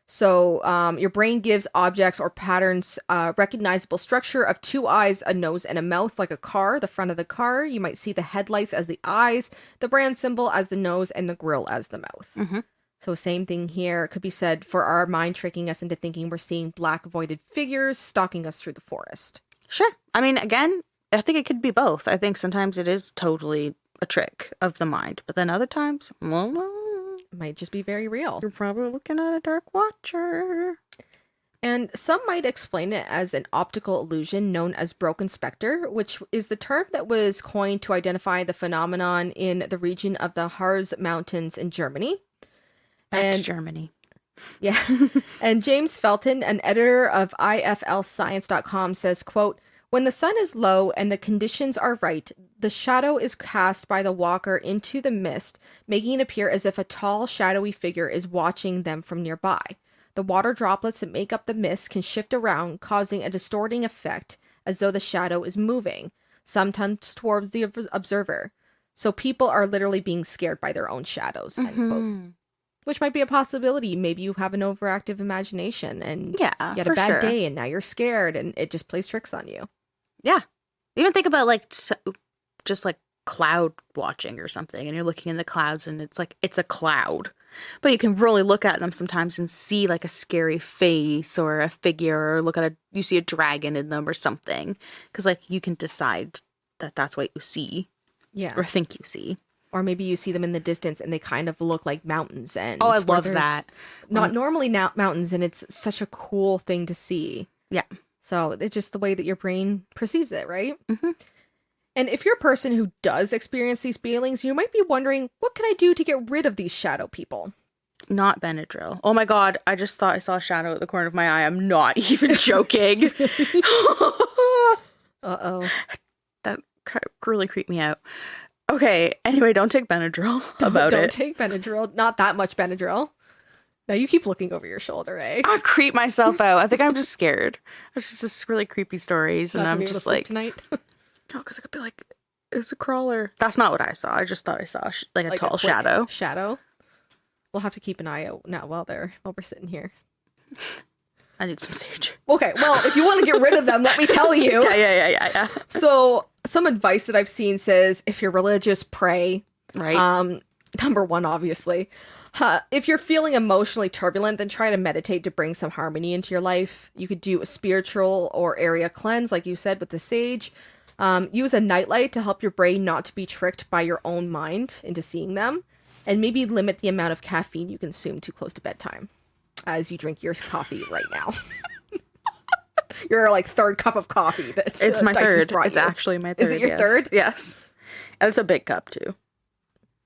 So your brain gives objects or patterns recognizable structure of 2 eyes, a nose, and a mouth, like a car, the front of the car. You might see the headlights as the eyes, the brand symbol as the nose, and the grill as the mouth. So same thing here. It could be said for our mind tricking us into thinking we're seeing black voided figures stalking us through the forest. Sure. I mean, again, I think it could be both. I think sometimes it is totally a trick of the mind, but then other times, well, it might just be very real. You're probably looking at a Dark Watcher. And some might explain it as an optical illusion known as broken specter, which is the term that was coined to identify the phenomenon in the region of the Harz Mountains in Germany. Back to Germany. Yeah. And James Felton, an editor of IFLscience.com, says, quote, when the sun is low and the conditions are right, the shadow is cast by the walker into the mist, making it appear as if a tall, shadowy figure is watching them from nearby. The water droplets that make up the mist can shift around, causing a distorting effect as though the shadow is moving, sometimes towards the observer. So people are literally being scared by their own shadows, end quote. Which might be a possibility. Maybe you have an overactive imagination and you had a bad day and now you're scared and it just plays tricks on you. Yeah. Even think about like just like cloud watching or something, and you're looking in the clouds and it's like it's a cloud. But you can really look at them sometimes and see like a scary face or a figure, or you see a dragon in them or something. Because like you can decide that that's what you see. Yeah. Or think you see. Or maybe you see them in the distance and they kind of look like mountains. And I love that. Not normally mountains, and it's such a cool thing to see. Yeah. So it's just the way that your brain perceives it, right? And if you're a person who does experience these feelings, you might be wondering, what can I do to get rid of these shadow people? Not Benadryl. Oh my god, I just thought I saw a shadow at the corner of my eye. I'm not even joking. Uh-oh. That really creeped me out. Okay, anyway, don't take Benadryl about Don't it. take Benadryl. Not that much Benadryl. Now you keep looking over your shoulder, eh? I creep myself out. I think I'm just scared. It's just this really creepy stories, and Not gonna I'm be able to just sleep like, tonight. oh, because I could be like, it's a crawler. That's not what I saw. I just thought I saw like a Like tall quick shadow. Shadow. We'll have to keep an eye out now while we're sitting here. I need some sage. Okay, well, if you want to get rid of them, let me tell you. Yeah. So, some advice that I've seen says, if you're religious, pray. Right. Number one, obviously. If you're feeling emotionally turbulent, then try to meditate to bring some harmony into your life. You could do a spiritual or area cleanse, like you said, with the sage. Use a nightlight to help your brain not to be tricked by your own mind into seeing them. And maybe limit the amount of caffeine you consume too close to bedtime as you drink your coffee right now. Your like third cup of coffee. It's my Dyson's third. brought It's you. actually my third. Is it your yes. third? Yes. And it's a big cup too.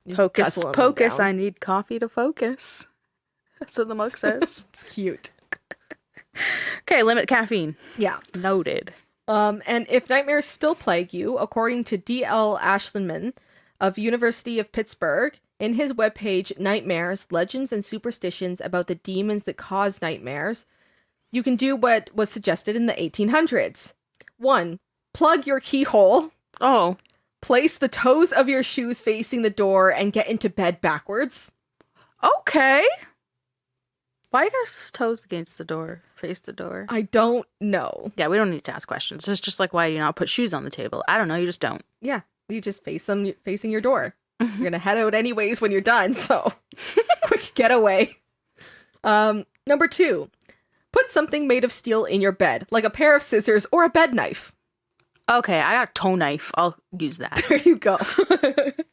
Just Focus, guzzle them focus. down. I need coffee to focus. That's what the mug says. It's cute. Okay, limit caffeine. Yeah. Noted. And if nightmares still plague you, according to D.L. Ashlandman of University of Pittsburgh, in his webpage, Nightmares, Legends and Superstitions About the Demons That Cause Nightmares, you can do what was suggested in the 1800s. 1. Plug your keyhole. Oh, Place the toes of your shoes facing the door and get into bed backwards. okay. Why are your toes against the door? Face the door. I don't know. Yeah, we don't need to ask questions. It's just like, why do you not put shoes on the table? I don't know. You just don't. Yeah, you just face them facing your door. You're gonna head out anyways when you're done, so quick getaway. Number 2, put something made of steel in your bed, like a pair of scissors or a bed knife. Okay, I got a toe knife. I'll use that. There you go.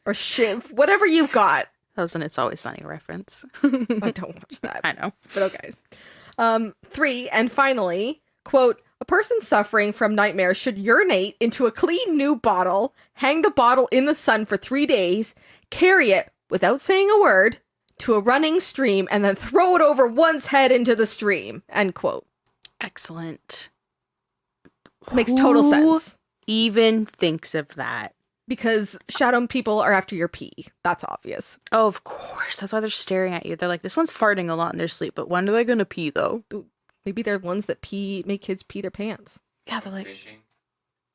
Or shiv, whatever you've got. That was an It's Always Sunny reference. I don't watch that. I know. But okay. 3, and finally, quote, a person suffering from nightmares should urinate into a clean new bottle, hang the bottle in the sun for 3 days, carry it, without saying a word, to a running stream, and then throw it over one's head into the stream, end quote. Excellent. Makes total Who sense. even thinks of that? Because shadow people are after your pee. That's obvious. Oh, of course. That's why they're staring at you. They're like, this one's farting a lot in their sleep, but when are they going to pee, though? Maybe they're ones that make kids pee their pants. Yeah, they're like, Fishing,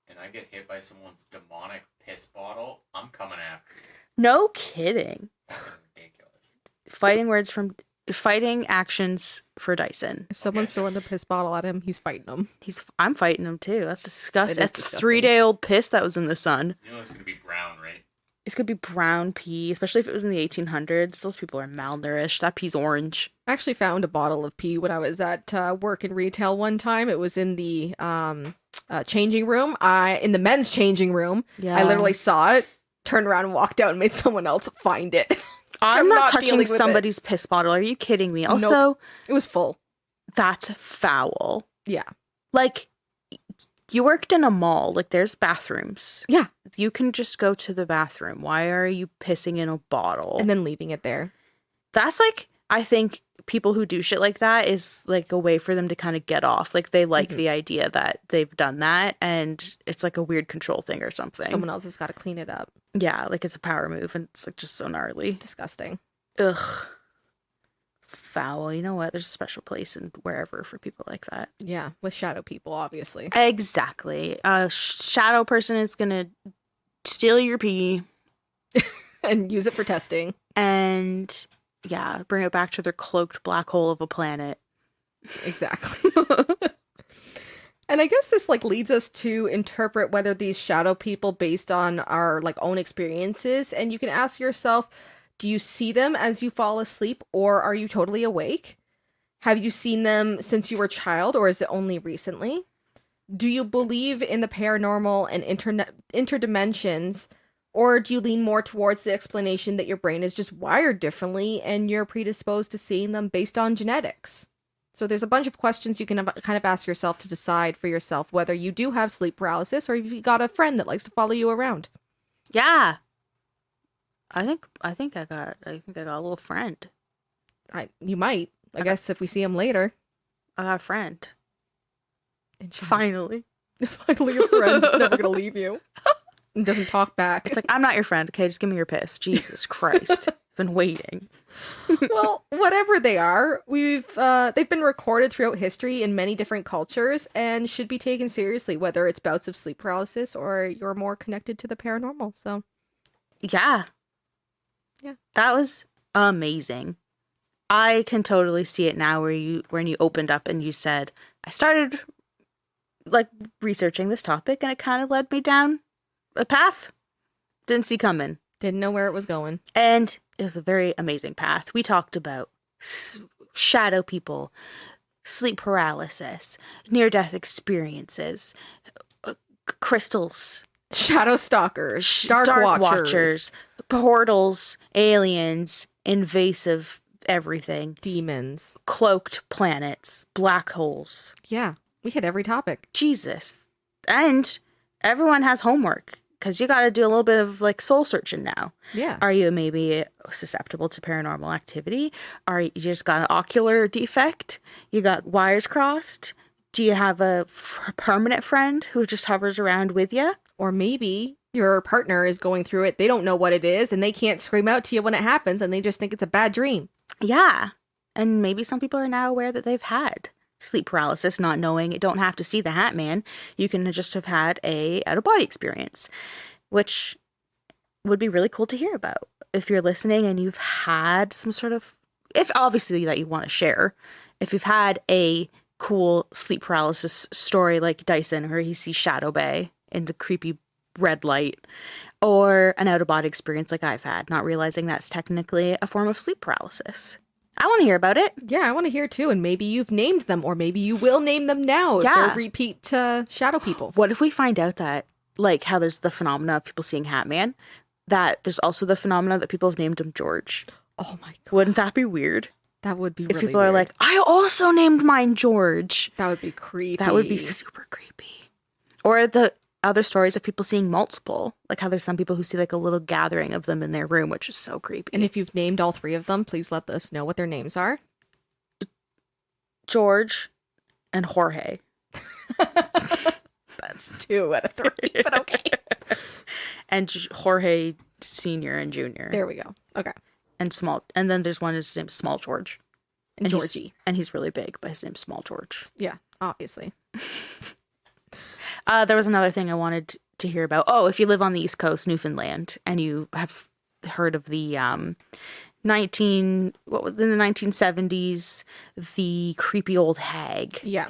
and I get hit by someone's demonic piss bottle, I'm coming after you. no kidding. Fucking ridiculous. Fighting actions for Dyson. If someone's throwing a piss bottle at him, he's fighting them. I'm fighting him too. That's disgusting. It is That's disgusting. 3-day-old piss that was in the sun. You know it's gonna be brown, right? It's gonna be brown pee, especially if it was in the 1800s. Those people are malnourished. That pee's orange. I actually found a bottle of pee when I was at work in retail one time. It was in the changing room. In the men's changing room. Yeah. I literally saw it, turned around and walked out and made someone else find it. I'm not not dealing touching with it. somebody's piss bottle. Are you kidding me? Also, Nope. It was full. that's foul. Yeah. Like, you worked in a mall. Like, there's bathrooms. Yeah. You can just go to the bathroom. Why are you pissing in a bottle? And then leaving it there. That's like, I think people who do shit like that is like a way for them to kind of get off. Like, they like the idea that they've done that, and it's like a weird control thing or something. Someone else has got to clean it up. Yeah, like it's a power move, and it's like just so gnarly. It's disgusting. Ugh. Foul. You know what? There's a special place and wherever for people like that. Yeah. With shadow people, obviously. Exactly. A shadow person is gonna steal your pee And use it for testing. and yeah, bring it back to their cloaked black hole of a planet. Exactly. And I guess this leads us to interpret whether these shadow people based on our own experiences. And you can ask yourself, do you see them as you fall asleep, or are you totally awake? Have you seen them since you were a child, or is it only recently? Do you believe in the paranormal and interdimensions, or do you lean more towards the explanation that your brain is just wired differently and you're predisposed to seeing them based on genetics? So there's a bunch of questions you can kind of ask yourself to decide for yourself whether you do have sleep paralysis or if you got a friend that likes to follow you around. Yeah. I think I got a little friend. You might. I guess if we see him later. I got a friend. And Finally. Finally a friend that's never going to leave you. And doesn't talk back. It's like, I'm not your friend. Okay, just give me your piss. Jesus Christ. Been waiting. Well, whatever they are, they've been recorded throughout history in many different cultures and should be taken seriously, whether it's bouts of sleep paralysis or you're more connected to the paranormal. So, yeah. That was amazing. I can totally see it now when you opened up and you said, I started like researching this topic and it kind of led me down a path didn't see coming. Didn't know where it was going. And it was a very amazing path. We talked about shadow people, sleep paralysis, near-death experiences, crystals, shadow stalkers, dark watchers, portals, aliens, invasive everything, demons, cloaked planets, black holes. Yeah, we hit every topic. Jesus. And everyone has homework. Because you got to do a little bit of like soul searching now. Yeah. Are you maybe susceptible to paranormal activity? Are you just got an ocular defect? You got wires crossed? Do you have a permanent friend who just hovers around with you? Or maybe your partner is going through it. They don't know what it is and they can't scream out to you when it happens and they just think it's a bad dream. Yeah. And maybe some people are now aware that they've had sleep paralysis, not knowing you don't have to see the Hat Man. You can just have had a out-of-body experience, which would be really cool to hear about. If you're listening and you've had some sort of, if obviously that you want to share, if you've had a cool sleep paralysis story like Dyson, where he sees Shadow Bay in the creepy red light, or an out-of-body experience like I've had, not realizing that's technically a form of sleep paralysis. I want to hear about it. Yeah, I want to hear too. And maybe you've named them, or maybe you will name them now if they're repeat shadow people. What if we find out that, like, how there's the phenomena of people seeing Hat Man, that there's also the phenomena that people have named him George? Oh my God. Wouldn't that be weird? That would be if really people weird. are like, I also named mine George. That would be creepy. That would be super creepy. Or the other stories of people seeing multiple, like how there's some people who see like a little gathering of them in their room, which is so creepy. And if you've named all three of them, please let us know what their names are. George and Jorge. That's 2 out of 3, but okay. And Jorge Senior and Junior. There we go. Okay. And then there's one his name's Small George. And Georgie. He's really big, but his name's Small George. Yeah, obviously. There was another thing I wanted to hear about. Oh, if you live on the East Coast, Newfoundland, and you have heard of the in the 1970s, the creepy old hag. Yeah.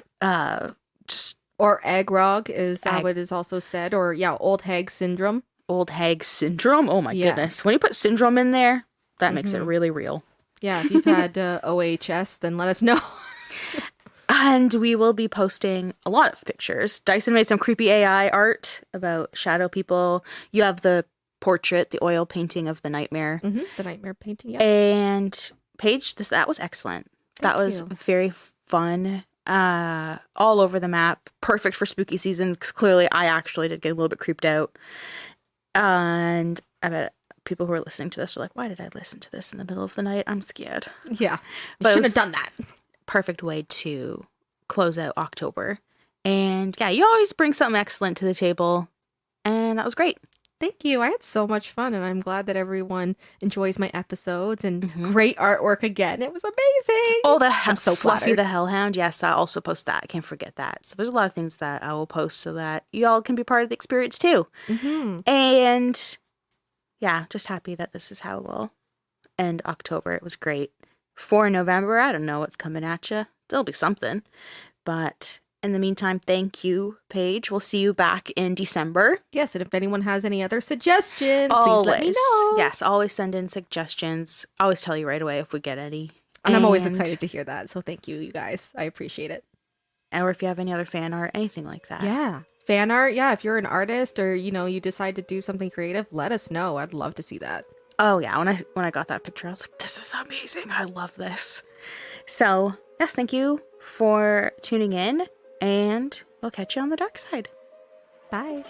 Or Agrog is what is also said. Or, yeah, old hag syndrome. Old hag syndrome? Oh, my goodness. When you put syndrome in there, that makes it really real. Yeah, if you've had OHS, then let us know. And we will be posting a lot of pictures. Dyson made some creepy AI art about shadow people. You have the portrait, the oil painting of the nightmare. Mm-hmm, the nightmare painting, yeah. And Paige, that was excellent. That was very fun. All over the map. Perfect for spooky season, because clearly I actually did get a little bit creeped out. And I bet people who are listening to this are like, why did I listen to this in the middle of the night? I'm scared. Yeah. But shouldn't have done that. Perfect way to close out October. And yeah, you always bring something excellent to the table. And that was great. Thank you. I had so much fun, and I'm glad that everyone enjoys my episodes and great artwork again. It was amazing. Oh, I'm so Fluffy flattered. the Hellhound. Yes, I also post that. I can't forget that. So there's a lot of things that I will post so that y'all can be part of the experience too. Mm-hmm. And yeah, just happy that this is how we'll end October. It was great. For November, I don't know what's coming at you. There'll be something. But in the meantime, thank you, Paige. We'll see you back in December. Yes, and if anyone has any other suggestions, Always. please let me know. Yes, always send in suggestions. Always tell you right away if we get any. And I'm always excited to hear that. So thank you, you guys. I appreciate it. Or if you have any other fan art, anything like that. Yeah. Fan art. Yeah. If you're an artist or, you decide to do something creative, let us know. I'd love to see that. Oh, yeah. When I got that picture, I was like, this is amazing. I love this. So yes, thank you for tuning in, and we'll catch you on the dark side. Bye.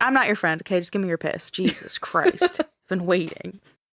I'm not your friend, okay? Just give me your piss. Jesus Christ. Been waiting.